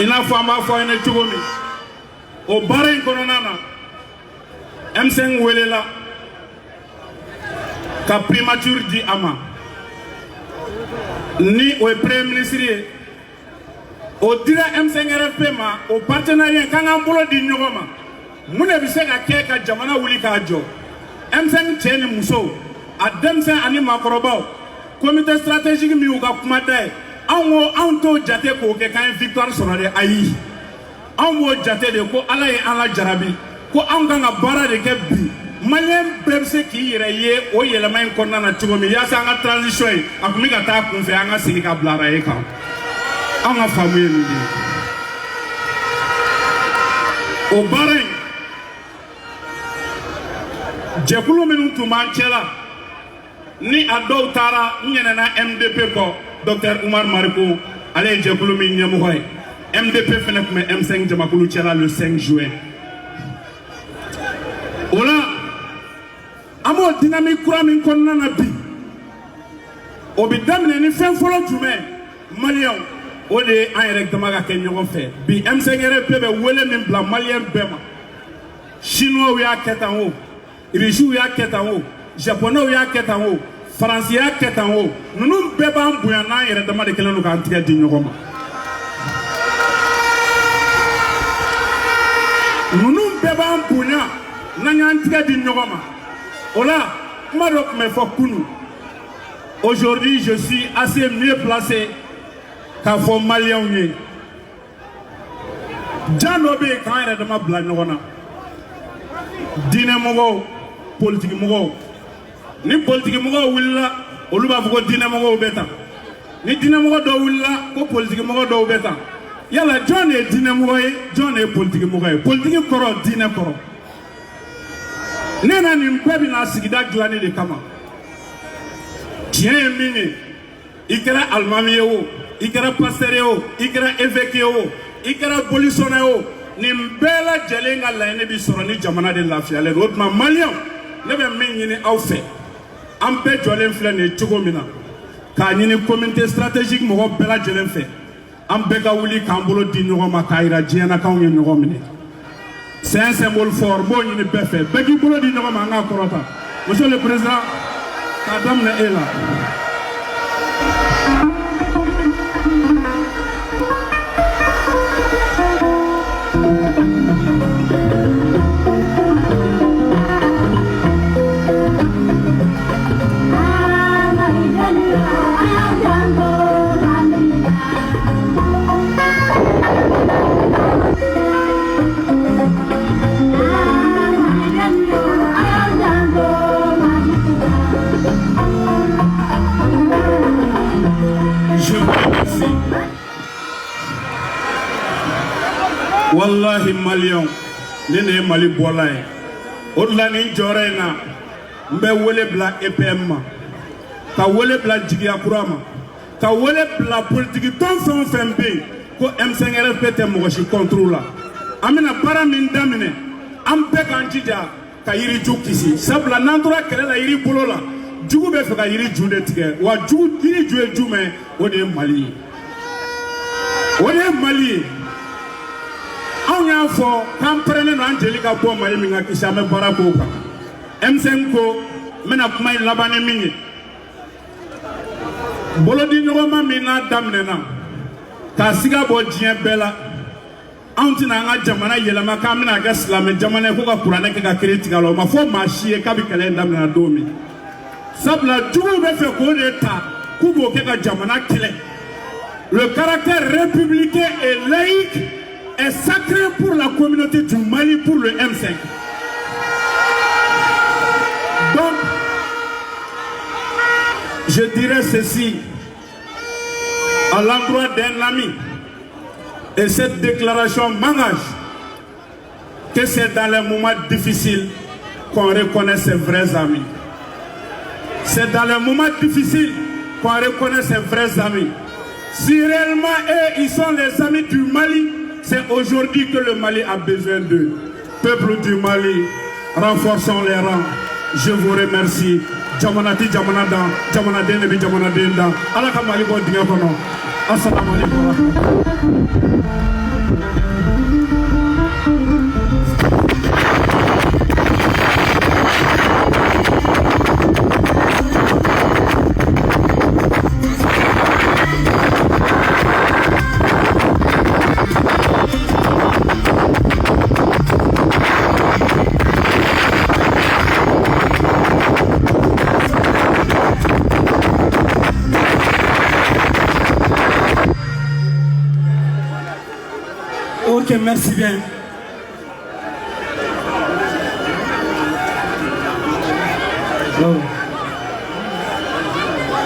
I n'a fɔ an b'a fɔ an ye cogo min o baara in kɔnɔna na M5 welela ka primature di a ma ni o ye premier ministre ye o dira M5 RP ma o partenariat kan k'an bolo di ɲɔgɔn ma. Mun de bɛ se ka kɛ ka jamana wuli k'a jɔ M5 cɛ ni muso a denmisɛn ani maakɔrɔbaw comité stratégique min y'u ka kuma da ye anw t'o jate k'o kɛ k'an ye victoire sɔrɔ de ayi anw b'o jate de ko Ala ye an la jarabi ko anw kan ka baara de kɛ bi Maliyɛn bɛɛ bɛ se k'i yɛrɛ ye o yɛlɛma in kɔnɔna na cogo min yaasa an ka transition ye a tun bɛ ka taa kunfɛ an ka segin ka bila raye kan anw ka faamu ye nin de ye o baara in jɛkulu minnu tun b'an cɛla ni a dɔw taara n ɲinɛna MDP kɔ Dr Umar Mariko ale ye jɛkulu min ɲɛmɔgɔ ye MDP fana tun bɛ M5 jamakulu cɛla le 5 juin o la an b'o dynamique kura min kɔnɔna na bi o bɛ daminɛ ni fɛn fɔlɔ jumɛn Maliyɛnw o de ye an yɛrɛ dama ka kɛ ɲɔgɔn fɛ bi M5 RP bɛ wele min bila Maliyɛn bɛɛ ma Chinois y'a kɛ tan o Russiens y'a kɛ tan o Japonais y'a kɛ tan o Faransi y'a kɛ tan o ninnu bɛɛ b'an bonya n'an yɛrɛ dama de kɛlen don k'an tigɛ di ɲɔgɔn ma ninnu bɛɛ b'an bonya n'an y'an tigɛ di ɲɔgɔn ma o la kuma dɔ tun bɛ fɔ kunu aujourd'hui je suis assez mieux placé k'a fɔ Maliyɛnw ye jan dɔ bɛ yen k'an yɛrɛ dama bila ɲɔgɔn na diinɛmɔgɔw politique mɔgɔw ni politique mɔgɔw wulila olu b'a fɔ ko diinɛmɔgɔw bɛ tan ni diinɛmɔgɔ dɔw wulila ko politique mɔgɔ dɔw bɛ tan yala jɔn de ye diinɛmɔgɔ ye jɔn de ye politique mɔgɔ ye politique kɔrɔ diinɛ kɔrɔ ne na nin bɛɛ bɛna sigida dilanni de kama tiɲɛ ye min ye i kɛra alimami ye o i kɛra pasteur ye o i kɛra évêque ye o i kɛra polisɔnɛ ye o nin bɛɛ lajɛlen ka laɲini bi sɔrɔ ni jamana de lafiyalen don o tuma Maliyɛnw ne bɛ min ɲini aw fɛ an bɛɛ jɔlen filɛ nin ye cogo min na k'a ɲini communauté stratégique mɔgɔ bɛɛ lajɛlen fɛ an bɛɛ ka wuli k'an bolo di ɲɔgɔn ma k'a yira diɲɛ na k'anw ye ɲɔgɔn minɛ c'est un symbole fort b'o ɲini bɛɛ fɛ bɛɛ k'i bolo di ɲɔgɔn ma an k'a kɔrɔta monsieur le président k'a daminɛ e la. Wallahi Maliyɛnw ne ne ye Mali bɔla ye o de la nin jɔyɔrɔ in na n bɛ wele bila EPM ma ka wele bila jigiya kura ma ka wele bila politique tɔn fɛn o fɛn bɛ yen ko M5 RP tɛ mɔgɔ si contre la an bɛna baara min daminɛ an bɛɛ k'an jija ka yiriju kisi sabula n'an tora kɛlɛ la yiri bolo la jugu bɛ fɛ ka yiri ju de tigɛ wa yiri ju ye jumɛn o de ye Mali ye o de ye Mali ye. Anw y'a fɔ k'an pɛrɛnnen don an jeli ka bɔ Mali min ka kisi an bɛ baara k'o kan M5 ko n bɛna kuma in laban ni min ye bolodi ɲɔgɔnma min n'a daminɛna k'a siga bɔ diɲɛ bɛɛ la anw tɛna an ka jamana yɛlɛma k'an bɛna kɛ silamɛ jamana ye ko ka kuranɛ kɛ ka kiri tigɛ a la o ma fɔ maa si ye k'a bɛ kɛlɛ in daminɛna don min sabula juguw bɛ fɛ k'o de ta k'u b'o kɛ ka jamana kɛlɛ Le caractère républicain et laïque est sacré pour la communauté du Mali, pour le M5. Donc, je dirais ceci à l'endroit d'un ami, et cette déclaration m'engage que c'est dans les moments difficiles qu'on reconnaît ses vrais amis. C'est dans les moments difficiles qu'on reconnaît ses vrais amis. Si réellement eux, ils sont les amis du Mali, c'est aujourd'hui que le Mali a besoin d'eux. Peuple du Mali, renforçons les rangs. Je vous remercie. Jamanati Jamanada, Jamanade Nebi Jamanadenda, Alaka Maliko Diakono. Assalamu alaikum. Ok, merci bien.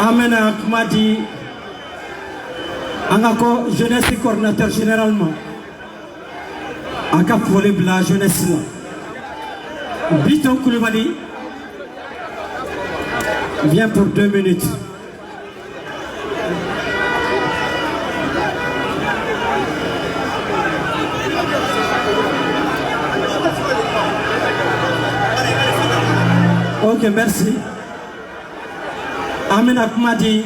Amena Kumadi, Angako, jeunesse et coordinateur généralement. Aka volé la jeunesse là. Biton Koulibaly vient pour 2 minutes. Ok, merci. Amen Akmadi,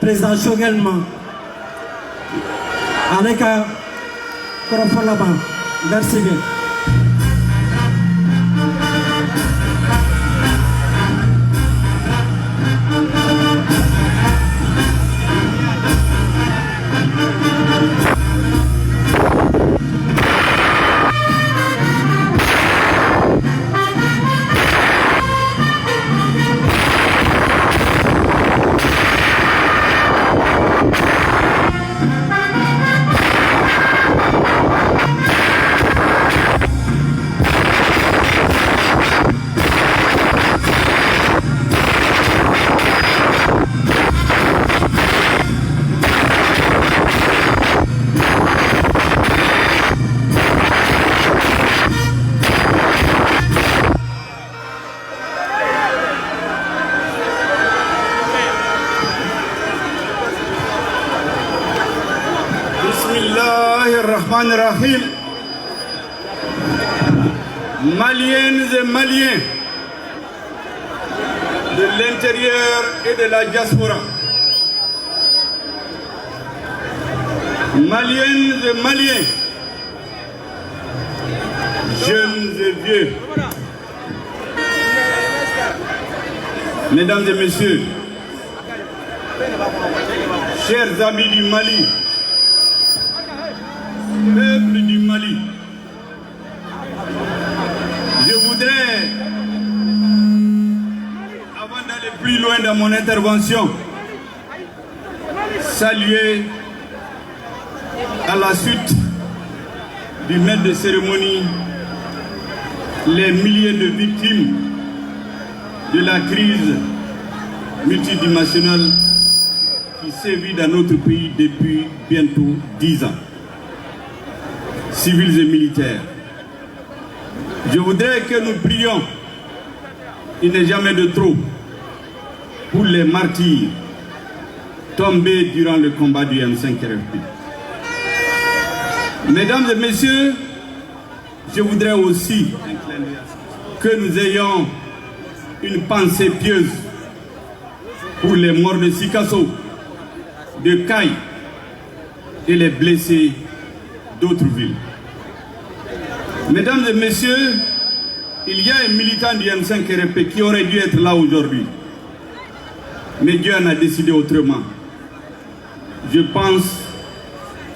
président Chogelman, avec un Korofon là-bas. Merci bien. Rahim. Maliennes et Maliens de l'intérieur et de la diaspora, Maliennes et Maliens, jeunes et vieux, mesdames et messieurs, chers amis du Mali, peuple du Mali, je voudrais, avant d'aller plus loin dans mon intervention, saluer à la suite du maître de cérémonie les milliers de victimes de la crise multidimensionnelle qui sévit dans notre pays depuis bientôt 10 ans. Civils et militaires. Je voudrais que nous prions, il n'est jamais de trop, pour les martyrs tombés durant le combat du M5 RFP. Mesdames et messieurs, je voudrais aussi que nous ayons une pensée pieuse pour les morts de Sikasso, de Caille et les blessés d'autres villes. Mesdames et messieurs, il y a un militant du M5 RFP qui aurait dû être là aujourd'hui. Mais Dieu en a décidé autrement. Je pense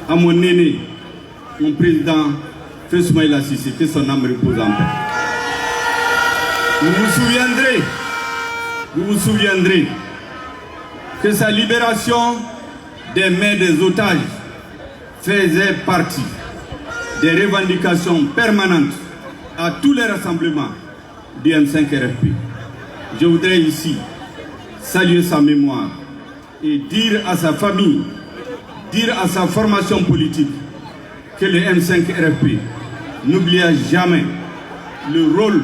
à mon aîné, mon président, Feu Soumaïla Cissé, que son âme repose en paix. Vous vous souviendrez que sa libération des mains des otages faisait partie des revendications permanentes à tous les rassemblements du M5 RFP. Je voudrais ici saluer sa mémoire et dire à sa famille, dire à sa formation politique que le M5 RFP n'oubliera jamais le rôle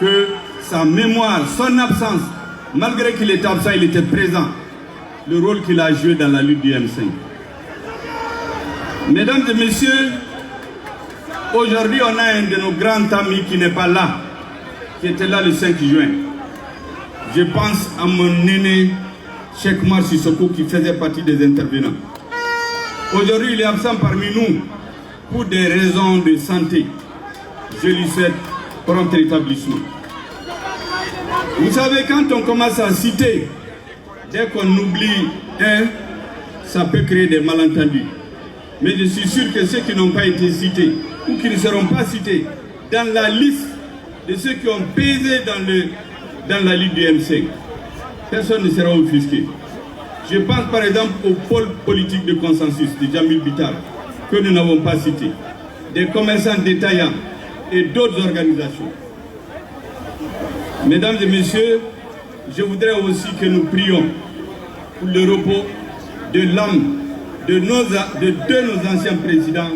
que sa mémoire, son absence, malgré qu'il était absent, il était présent, le rôle qu'il a joué dans la lutte du M5. Mesdames et messieurs, aujourd'hui on a un de nos grands amis qui n'est pas là, qui était là le 5 juin. Je pense à mon aîné Cheikh Oumar Sissoko qui faisait partie des intervenants. Aujourd'hui il est absent parmi nous pour des raisons de santé. Je lui souhaite prompt rétablissement. Vous savez, quand on commence à citer, dès qu'on oublie un, ça peut créer des malentendus. Mais je suis sûr que ceux qui n'ont pas été cités ou qui ne seront pas cités dans la liste de ceux qui ont pesé dans la lutte du M5, personne ne sera offusqué. Je pense par exemple au pôle politique de consensus de Jamil Bitar, que nous n'avons pas cité, des commerçants détaillants et d'autres organisations. Mesdames et messieurs, je voudrais aussi que nous prions pour le repos de l'âme de deux de nos anciens présidents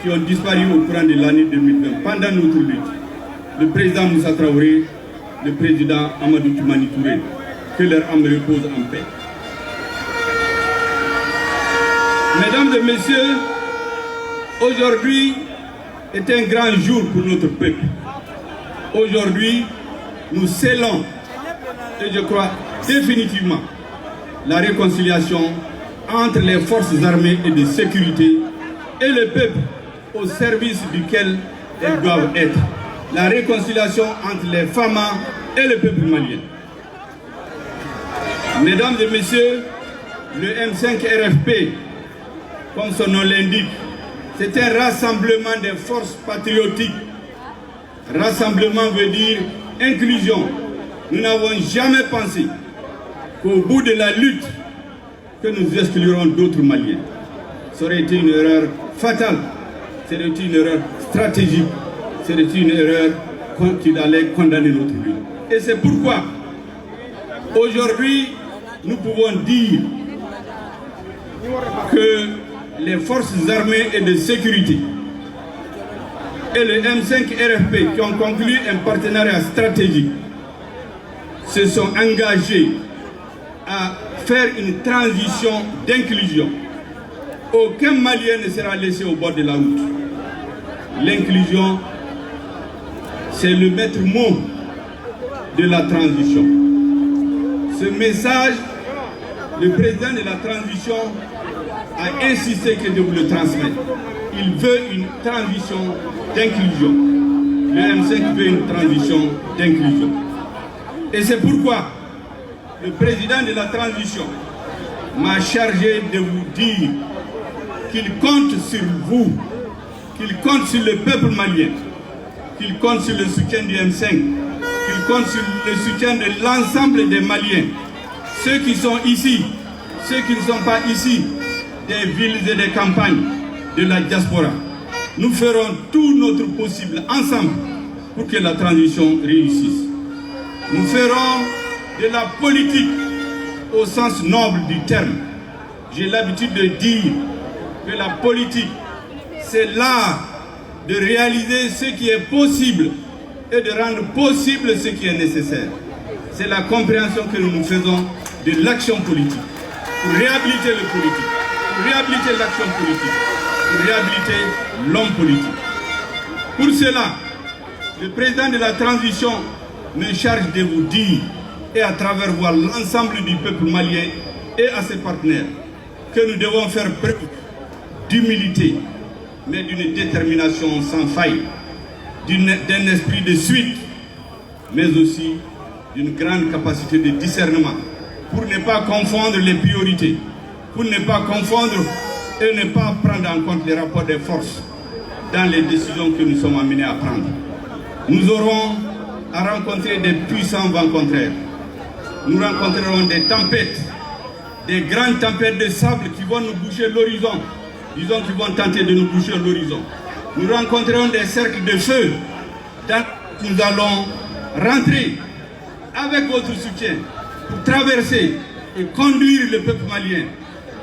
qui ont disparu au courant de l'année 2020 pendant notre lutte. Le président Moussa Traoré, le président Amadou Toumani Touré. Que leur âme repose en paix. Mesdames et messieurs, aujourd'hui est un grand jour pour notre peuple. Aujourd'hui, nous scellons, et je crois définitivement, la réconciliation entre les forces armées et de sécurité et le peuple au service duquel elles doivent être. La réconciliation entre les Famas et le peuple malien. Mesdames et messieurs, le M5 RFP, comme son nom l'indique, c'est un rassemblement des forces patriotiques. Rassemblement veut dire inclusion. Nous n'avons jamais pensé qu'au bout de la lutte, que nous exclurons d'autres Maliens. Ça aurait été une erreur fatale, ça aurait été une erreur stratégique, ça aurait été une erreur qui allait condamner notre lutte. Et c'est pourquoi, aujourd'hui, nous pouvons dire que les forces armées et de sécurité et le M5 RFP qui ont conclu un partenariat stratégique se sont engagés à faire une transition d'inclusion. Aucun Malien ne sera laissé au bord de la route. L'inclusion, c'est le maître mot de la transition. Ce message, le président de la transition a insisté que je vous le transmette. Il veut une transition d'inclusion. Le M5 veut une transition d'inclusion. Et c'est pourquoi le président de la transition m'a chargé de vous dire qu'il compte sur vous, qu'il compte sur le peuple malien, qu'il compte sur le soutien du M5, qu'il compte sur le soutien de l'ensemble des Maliens, ceux qui sont ici, ceux qui ne sont pas ici, des villes et des campagnes de la diaspora. Nous ferons tout notre possible ensemble pour que la transition réussisse. Nous ferons de la politique au sens noble du terme. J'ai l'habitude de dire que la politique, c'est l'art de réaliser ce qui est possible et de rendre possible ce qui est nécessaire. C'est la compréhension que nous faisons de l'action politique, pour réhabiliter le politique, pour réhabiliter l'action politique, pour réhabiliter l'homme politique. Pour cela, le président de la transition me charge de vous dire, et à travers vous l'ensemble du peuple malien et à ses partenaires, que nous devons faire preuve d'humilité, mais d'une détermination sans faille, d'un esprit de suite, mais aussi d'une grande capacité de discernement, pour ne pas confondre les priorités, pour ne pas confondre et ne pas prendre en compte les rapports de force dans les décisions que nous sommes amenés à prendre. Nous aurons à rencontrer des puissants vents contraires. Nous rencontrerons des tempêtes des grandes tempêtes de sable qui vont nous boucher l'horizon. Disons qu'ils vont tenter de nous boucher l'horizon. Nous rencontrerons des cercles de feu dans nous allons rentrer avec votre soutien pour traverser et conduire le peuple malien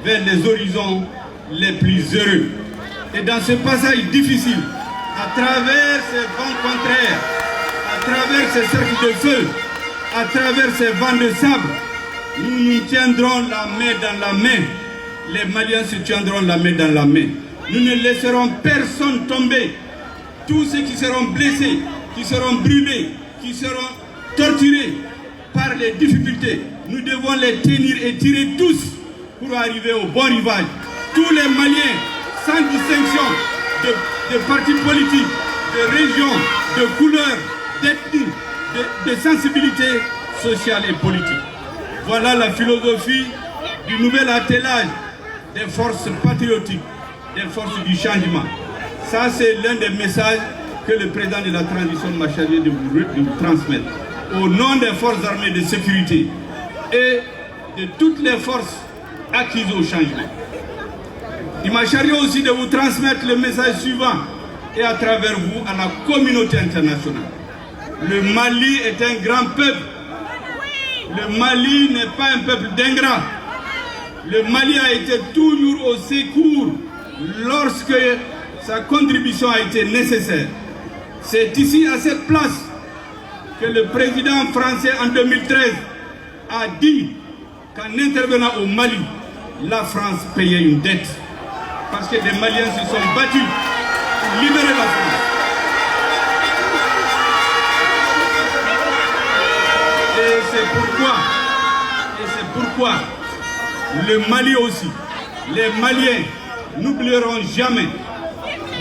vers les horizons les plus heureux. Et dans ce passage difficile, à travers ces vents contraires, à travers ces cercles de feu, à travers ces vents de sable, nous nous tiendrons la main dans la main. Les Maliens se tiendront la main dans la main. Nous ne laisserons personne tomber. Tous ceux qui seront blessés, qui seront brûlés, qui seront torturés par les difficultés, nous devons les tenir et tirer tous pour arriver au bon rivage. Tous les Maliens, sans distinction de partis politiques, de régions, de couleurs, d'ethnie, de sensibilité sociale et politique. Voilà la philosophie du nouvel attelage des forces patriotiques, des forces du changement. Ça, c'est l'un des messages que le président de la transition m'a chargé de vous transmettre. Au nom des forces armées de sécurité et de toutes les forces acquises au changement. Il m'a chargé aussi de vous transmettre le message suivant et à travers vous à la communauté internationale. Le Mali est un grand peuple. Le Mali n'est pas un peuple d'ingrats. Le Mali a été toujours au secours lorsque sa contribution a été nécessaire. C'est ici, à cette place, que le président français en 2013 a dit qu'en intervenant au Mali, la France payait une dette. Parce que les Maliens se sont battus pour libérer la France. Et c'est pourquoi le Mali aussi, les Maliens n'oublieront jamais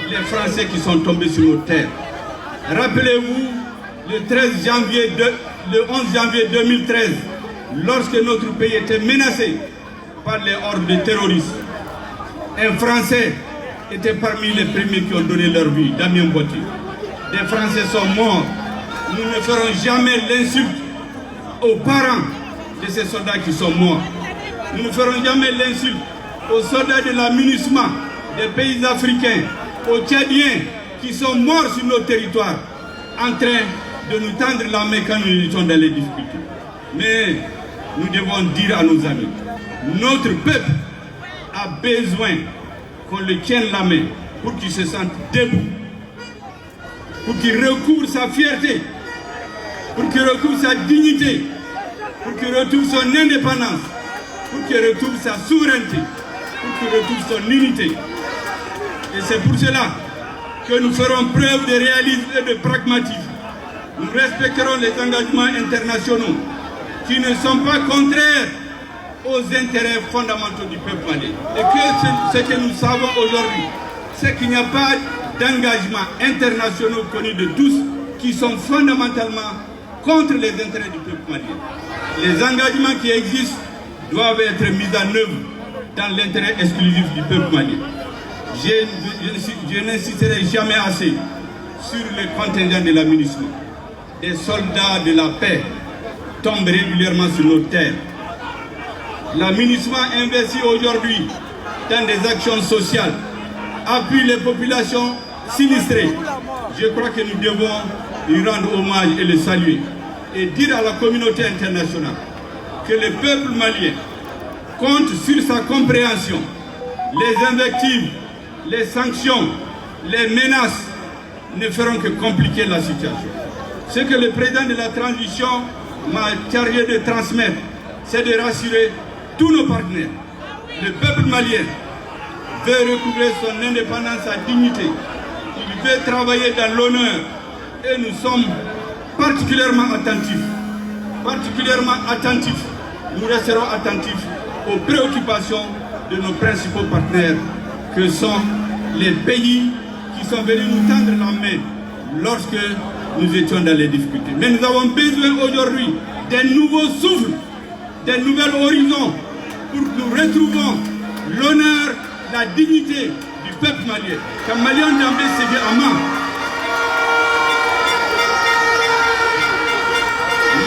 les Français qui sont tombés sur nos terres. Rappelez-vous, le 11 janvier 2013, lorsque notre pays était menacé par les hordes de terroristes, un Français était parmi les premiers qui ont donné leur vie, Damien Boity. Des Français sont morts. Nous ne ferons jamais l'insulte aux parents de ces soldats qui sont morts. Nous ne ferons jamais l'insulte aux soldats de la MINUSMA, des pays africains, aux Tchadiens qui sont morts sur nos territoires, en train de nous tendre la main quand nous étions dans les difficultés. Mais nous devons dire à nos amis, notre peuple a besoin qu'on le tienne la main pour qu'il se sente debout, pour qu'il recouvre sa fierté, pour qu'il recouvre sa dignité, pour qu'il retrouve son indépendance, pour qu'il retrouve sa souveraineté, pour qu'il retrouve son unité. Et c'est pour cela que nous ferons preuve de réalisme et de pragmatisme. Nous respecterons les engagements internationaux qui ne sont pas contraires aux intérêts fondamentaux du peuple malien. Et que ce que nous savons aujourd'hui, c'est qu'il n'y a pas d'engagements internationaux connus de tous qui sont fondamentalement contre les intérêts du peuple malien. Les engagements qui existent doivent être mis en œuvre dans l'intérêt exclusif du peuple malien. Je n'insisterai jamais assez sur le contingent de la MINUSMA. Des soldats de la paix tombent régulièrement sur nos terres. La MINUSMA investit aujourd'hui dans des actions sociales, appuie les populations sinistrées. Je crois que nous devons lui rendre hommage et le saluer. Et dire à la communauté internationale que le peuple malien compte sur sa compréhension. Les invectives, les sanctions, les menaces ne feront que compliquer la situation. Ce que le président de la transition m'a chargé de transmettre, c'est de rassurer tous nos partenaires. Le peuple malien veut recouvrer son indépendance, sa dignité. Il veut travailler dans l'honneur et nous sommes particulièrement attentifs. Nous resterons attentifs aux préoccupations de nos principaux partenaires que sont les pays qui sont venus nous tendre la main lorsque nous étions dans les difficultés. Mais nous avons besoin aujourd'hui d'un nouveau souffle, d'un nouvel horizon pour que nous retrouvions l'honneur, la dignité du peuple malien. Comme Malien d'Ambé Ségué Ama,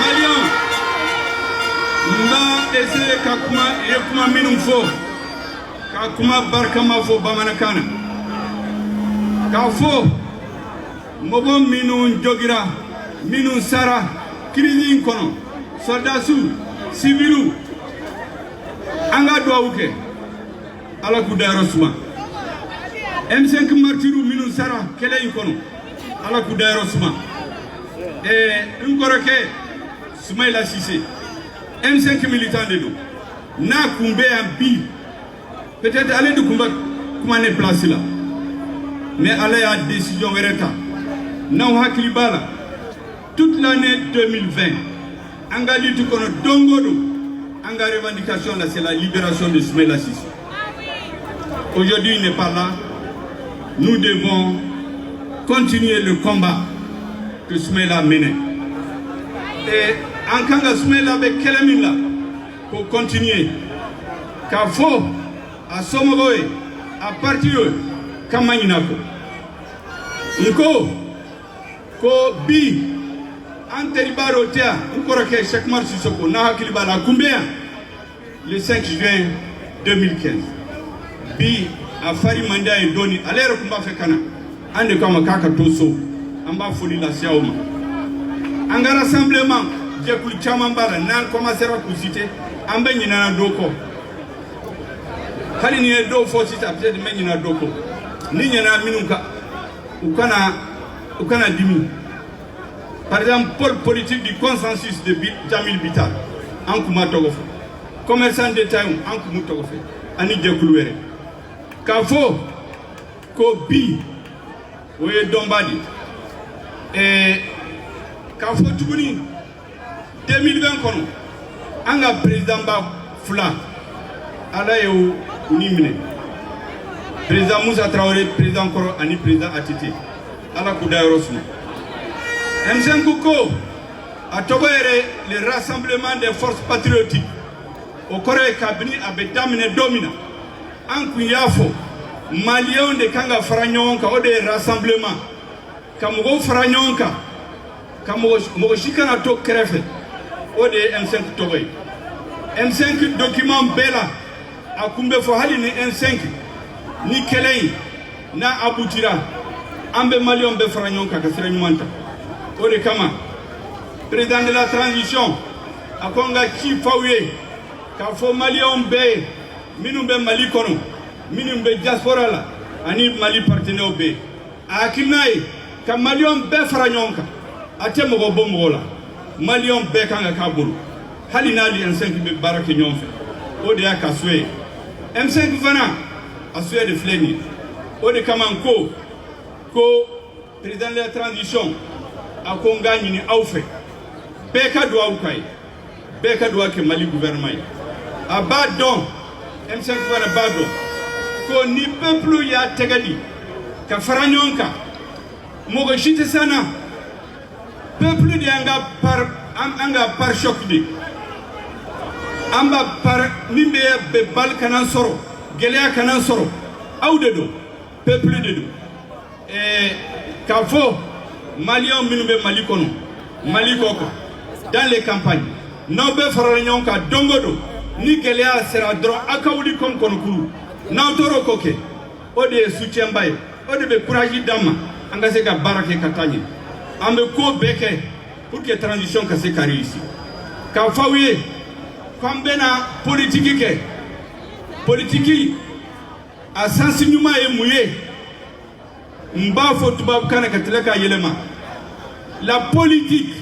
Malien, essayer ka kuma minnu fɔ ka kuma barikama fɔ bamanankan na k'a fɔ mɔgɔ minnu jogira minnu sara crise in kɔnɔ soldasiw civiliw an ka duwawu kɛ ala k'u dayɔrɔ suma M5 martyrs minnu sara kɛlɛ in kɔnɔ ala k'u dayɔrɔ suma n kɔrɔkɛ Soumaïla Cissé M5 militant de don n'a kun bɛ yan bi peut-être ale de kun bɛ kuma ne place la mais ala y'a décision wɛrɛ ta n'aw hakili b'a la toute l'année 2020 an ka lutte kɔnɔ don o don an ka revendication là c'est la libération de Soumaïla Cissé. Aujourd'hui il n'est pas là. Nous devons continuer le combat que Soumaïla menait. Et en tant que Soumaïla avec Kelemila, pour continuer, car faut à Somogoé, à partir de Kamanginako. Nko, ko bi, Anteribaro Tia, Nkorake, Chekmar Sissoko, Nahakilibala, combien? Le 5 juin 2015. Bi, a fari manda e doni alero kumba fe kana ande kama kaka toso amba foli la siauma anga rassemblement je kul chama bala nan commencer à kusite amba nyina na doko kali ni do fo sita peut-être men nyina doko ni nyina minunka ukana dimi par exemple pôle politique du consensus de Jamil Bitar en kuma togofo commerçant d'état en kuma togofo ani je kulwere Kafo ko bi oye dombadi Kafo tuguni 2020 kono anga président ba fula ala yo nimine président Moussa Traoré président Koro ani président Atiti ala kudayoro sunu M5 ko atoboere le rassemblement des forces patriotiques au Corée cabinet avait damné domina an kun y'a fɔ maliyɛnw de kan ka fara ɲɔgɔn kan o de ye rassemblement ka mɔgɔw fara ɲɔgɔn kan ka mɔgɔ si kana to kɛrɛfɛ o de ye M5 tɔgɔ ye M5 document bɛɛ la a kun bɛ fɔ hali ni M5 ni kɛlɛ in n'a aboutira an bɛ maliyɛnw bɛɛ fara ɲɔgɔn kan ka sira ɲuman ta o de kama président de la transition a ko n ka ci f'aw ye k'a fɔ maliyɛnw bɛɛ ye minnu bɛ Mali kɔnɔ minnu bɛ diaspora la ani Mali partenaires bɛ a hakilina ye ka maliyɛnw bɛɛ fara ɲɔgɔn kan a tɛ mɔgɔ bɔ mɔgɔ la maliyɛnw bɛɛ kan ka k'a bolo hali n'ale M5 bɛ baara kɛ ɲɔgɔn fɛ o de y'a ka souhait ye M5 fana a souhait de filɛ nin ye o de kama n ko président de la transition a ko n k'a ɲini aw fɛ bɛɛ ka duwawu k'a ye bɛɛ ka duwawu kɛ Mali gouvernement ye a b'a dɔn M5 fana b'a dɔn ko ni peuple y'a tɛgɛ di ka fara ɲɔgɔn kan mɔgɔ si tɛ s'an na peuple de y'an ka par choc de an b'a par min bɛ bali kana sɔrɔ gɛlɛya kana sɔrɔ aw de don peuple de don k'a fɔ maliyɛnw minnu bɛ Mali kɔnɔ Mali kɔ kan dans les campagnes n'aw bɛɛ farala ɲɔgɔn kan don o don ni gɛlɛya sera dɔrɔn a ka wuli comme kɔnɔkuru n'aw t'o ko kɛ o de ye soutien ba ye o de bɛ courage d'an ma an ka se ka baara kɛ ka taa ɲɛ an bɛ ko bɛɛ kɛ pour que transition ka se ka réussir k'a fɔ aw ye k'an bɛna politiki kɛ politiki a sansi ɲuman ye mun ye n b'a fɔ tubabukan na ka tila k'a yɛlɛma la politique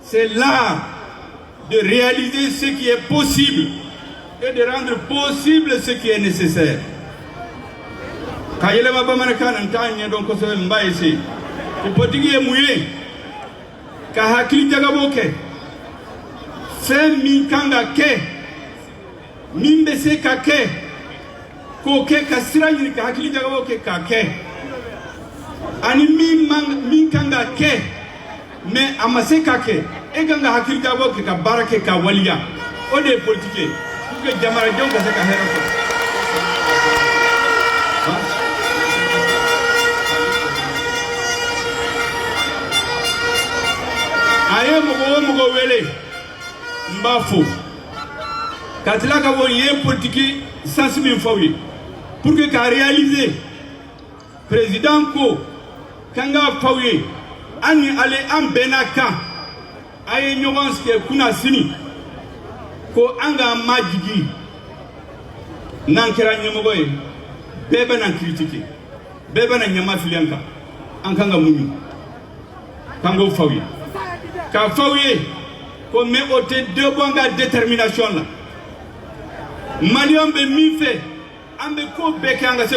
c'est l'art de réaliser ce qui est possible et de rendre possible ce qui est nécessaire. Ka yɛlɛma bamanankan na n t'a ɲɛdɔn kosɛbɛ n b'a essayer politique ye mun ye ka hakili jagabɔ kɛ fɛn min kan ka kɛ min bɛ se ka kɛ k'o kɛ ka sira ɲini ka hakili jagabɔ kɛ k'a kɛ ani min kan ka kɛ mais a ma se ka kɛ e kan ka hakili jagabɔ kɛ ka baara kɛ ka waliya o de ye politique ye pour que jamanadenw ka se ka hɛrɛ sɔrɔ. a ye mɔgɔ o mɔgɔ wele n b'a fo ka tila ka bɔ ye politique sens min fɔ ye pour que ka réaliser président ko kan ka fɔ ye an ni ale an bɛnna kan a ye ɲɔgɔn sigi kunna sini ko an ka majigi n'an kɛra ɲɛmɔgɔ ye bɛɛ bɛ na critiquer bɛɛ bɛ na ɲama fili an kan an kan ka mun kan k'o fɔ ye k'a fɔ ye ko mais o tɛ dɔ bɔ an ka détermination la Maliens bɛ min fɛ an bɛ ko bɛɛ kɛ an ka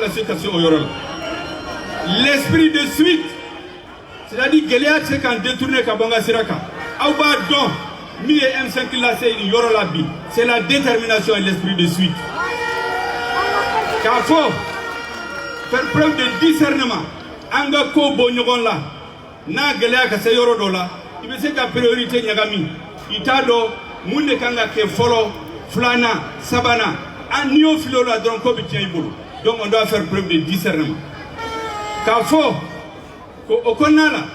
se ka se o yɔrɔ la l'esprit de suite c'est-à-dire gɛlɛya tɛ se k'an détourner ka bɔ an ka sira kan aw b'a dɔn min ye M5 lase nin yɔrɔ la bi c'est la détermination et l'esprit de suite k'a fɔ faire preuve de discernement an ka ko bɔ ɲɔgɔn la n'a gɛlɛya ka se yɔrɔ dɔ la i bɛ se ka priorité ɲagami i t'a dɔn mun de kan ka kɛ fɔlɔ filanan sabanan an n'i y'o fili o la dɔrɔn ko bɛ tiɲɛ i bolo donc on doit faire preuve de discernement k'a fɔ ko o kɔnɔna la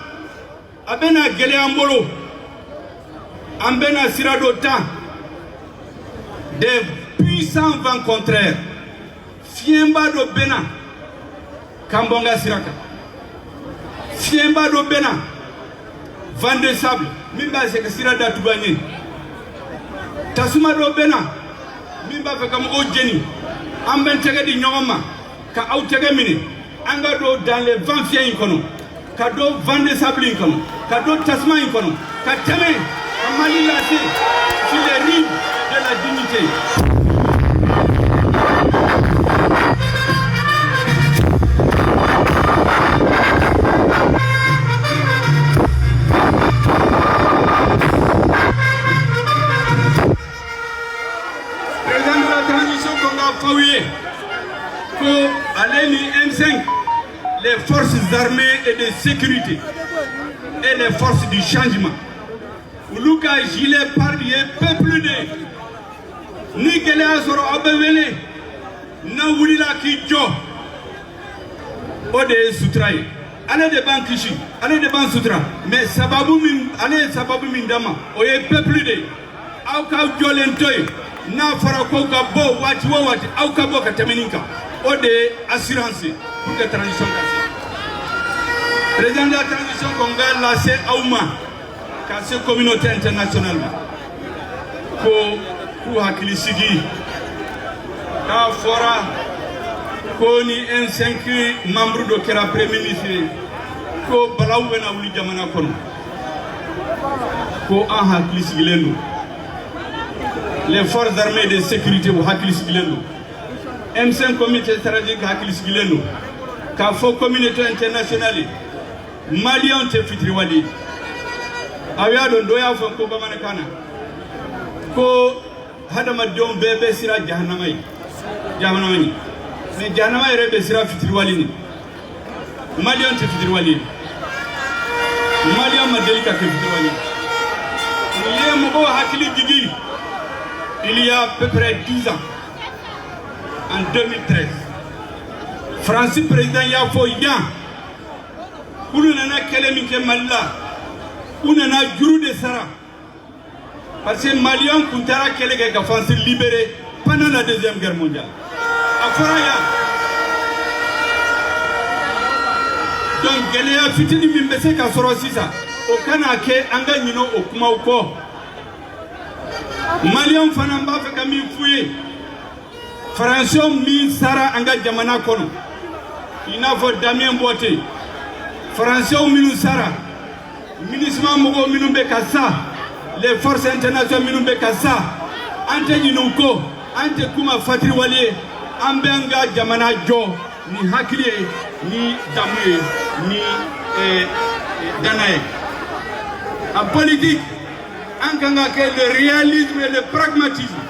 a bɛna gɛlɛya an bolo an bɛna sira dɔ ta des puissants vents contraires fiɲɛba dɔ bɛna k'an bɔ an ka sira kan fiɲɛba dɔ bɛna vent de sable min b'a se ka sira datugu an ye tasuma dɔ bɛna min b'a fɛ ka mɔgɔw jeni an bɛ tɛgɛ di ɲɔgɔn ma ka aw tɛgɛ minɛ an ka don dans les vents fiɲɛ in kɔnɔ ka don vent de sable in kɔnɔ ka don tasuma in kɔnɔ ka tɛmɛ ka Mali lase sur les rives de la dignité. Les forces armées et de sécurité et les forces du changement. Uluka gilet parlier peuple de ni gɛlɛya sɔrɔ aw bɛ wele n'a wulila k'i jɔ o de ye sutura ye ale de b'an kisi ale de b'an sutura mais sababu min ale ye sababu min d'an ma o ye peuple de ye aw k'aw jɔlen to yen n'a fɔra ko ka bɔ waati o waati aw ka bɔ ka tɛmɛ nin kan o de ye assurance ye pour que transition ka se président de la transition qu'on va lase aw ma ka se communauté internationale ma ko k'u hakili sigi k'a fɔra ko ni M5 membre dɔ kɛra premier ministre ko balawu bɛna wuli jamana kɔnɔ ko an hakili sigilen don les forces armées de sécurité u hakili sigilen don M5 comité stratégique hakili sigilen don k'a fɔ communauté internationale Maliens tɛ fitiriwale aw y'a dɔn dɔ y'a fɔ ko bamanankan na ko hadamadenw bɛɛ bɛ sira jahanama ye mais jahanama yɛrɛ bɛ sira fitiriwale ni Maliens tɛ fitiriwale Maliens ma deli ka kɛ fitiriwale u ye mɔgɔw hakili jigi il y a à peu près 10 ans en 2013 France président y'a fɔ yan k'u nana kɛlɛ min kɛ Mali la u nana juru de sara parce que Maliens tun taara kɛlɛ kɛ ka France libérer pendant la deuxième guerre mondiale a fɔra yan donc gɛlɛya fitini min bɛ se ka sɔrɔ sisan o kana kɛ an ka ɲinɛ o kumaw kɔ Maliens fana b'a fɛ ka min f'u ye Français min sara an ka jamana kɔnɔ i n'a fɔ Damien Boite Français minnu sara MINUSMA mɔgɔw minnu bɛ ka sa les forces internationales minnu bɛ ka sa an tɛ ɲinɛ u kɔ an tɛ kuma fatiriwale ye an bɛ an ka jamana jɔ ni hakili ye ni damu ye ni dana ye en politique an kan ka kɛ le réalisme et le pragmatisme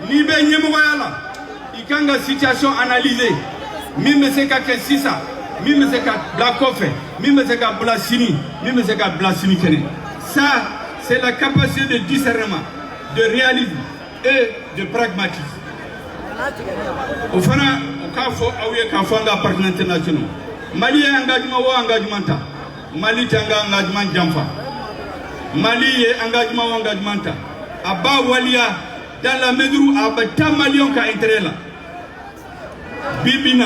n'i bɛ ɲɛmɔgɔya la i kan ka situation analyser min bɛ se ka kɛ sisan min bɛ se ka bila kɔfɛ min bɛ se ka bila sini min bɛ se ka bila sini kɛnɛ ça c'est la capacité de discernement de réalisme et de pragmatisme o fana o k'a fɔ aw ye k'a fɔ an ka partenaires internationaux Mali ye engagement o engagement ta Mali tɛ an ka engagement janfa Mali ye engagement o engagement ta a b'a waliya dans la mesure où Abata Malion ka intérêt là. Bibina,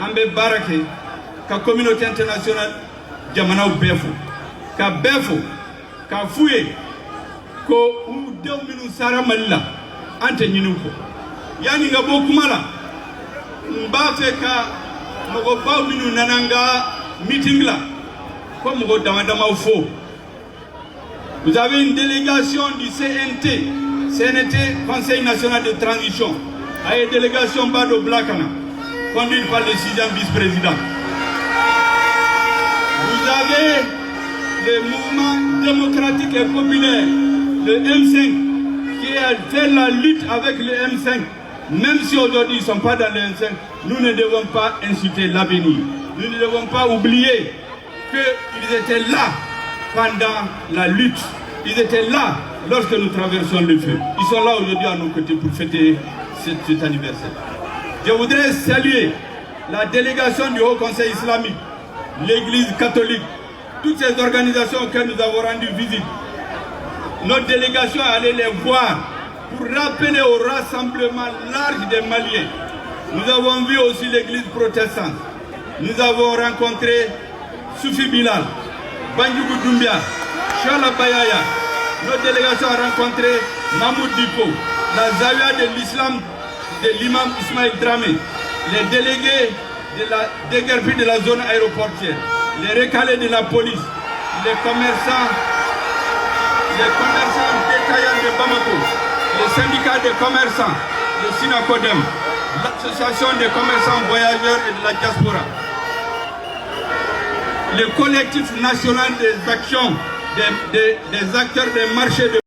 Ambe Barake, ka communauté internationale, Jamana ou Befo, ka Befo, ka Fouye, ko ou deux minutes Sara Malila, Ante Ninuko. Yani nga bokumala, Mbafe ka, Mogo Pau Minu Nananga, meeting là, comme Mogo Damadama ou faux. Vous avez une délégation du CNT, Conseil national de transition, à une délégation Bado Blakana, conduite par le 6e vice-président. Vous avez le mouvement démocratique et populaire, le M5, qui a fait la lutte avec le M5. Même si aujourd'hui ils ne sont pas dans le M5, nous ne devons pas insulter l'avenir. Nous ne devons pas oublier qu'ils étaient là pendant la lutte. Ils étaient là lorsque nous traversons le feu. Ils sont là aujourd'hui à nos côtés pour fêter cet anniversaire. Je voudrais saluer la délégation du Haut Conseil islamique, l'Église catholique, toutes ces organisations auxquelles nous avons rendu visite. Notre délégation est allée les voir pour rappeler au rassemblement large des Maliens. Nous avons vu aussi l'Église protestante. Nous avons rencontré Soufi Bilal, Banjougou Doumbia, Chala Bayaya. Notre délégation a rencontré Mahmoud Diko, la Zawiya de l'islam de l'imam Ismail Dramé, les délégués de la déguerpie de la zone aéroportière, les recalés de la police, les commerçants détaillants de Bamako, les syndicats de commerçants, le Sinacodem, l'association des commerçants voyageurs et de la diaspora, le collectif national des actions des acteurs des marchés de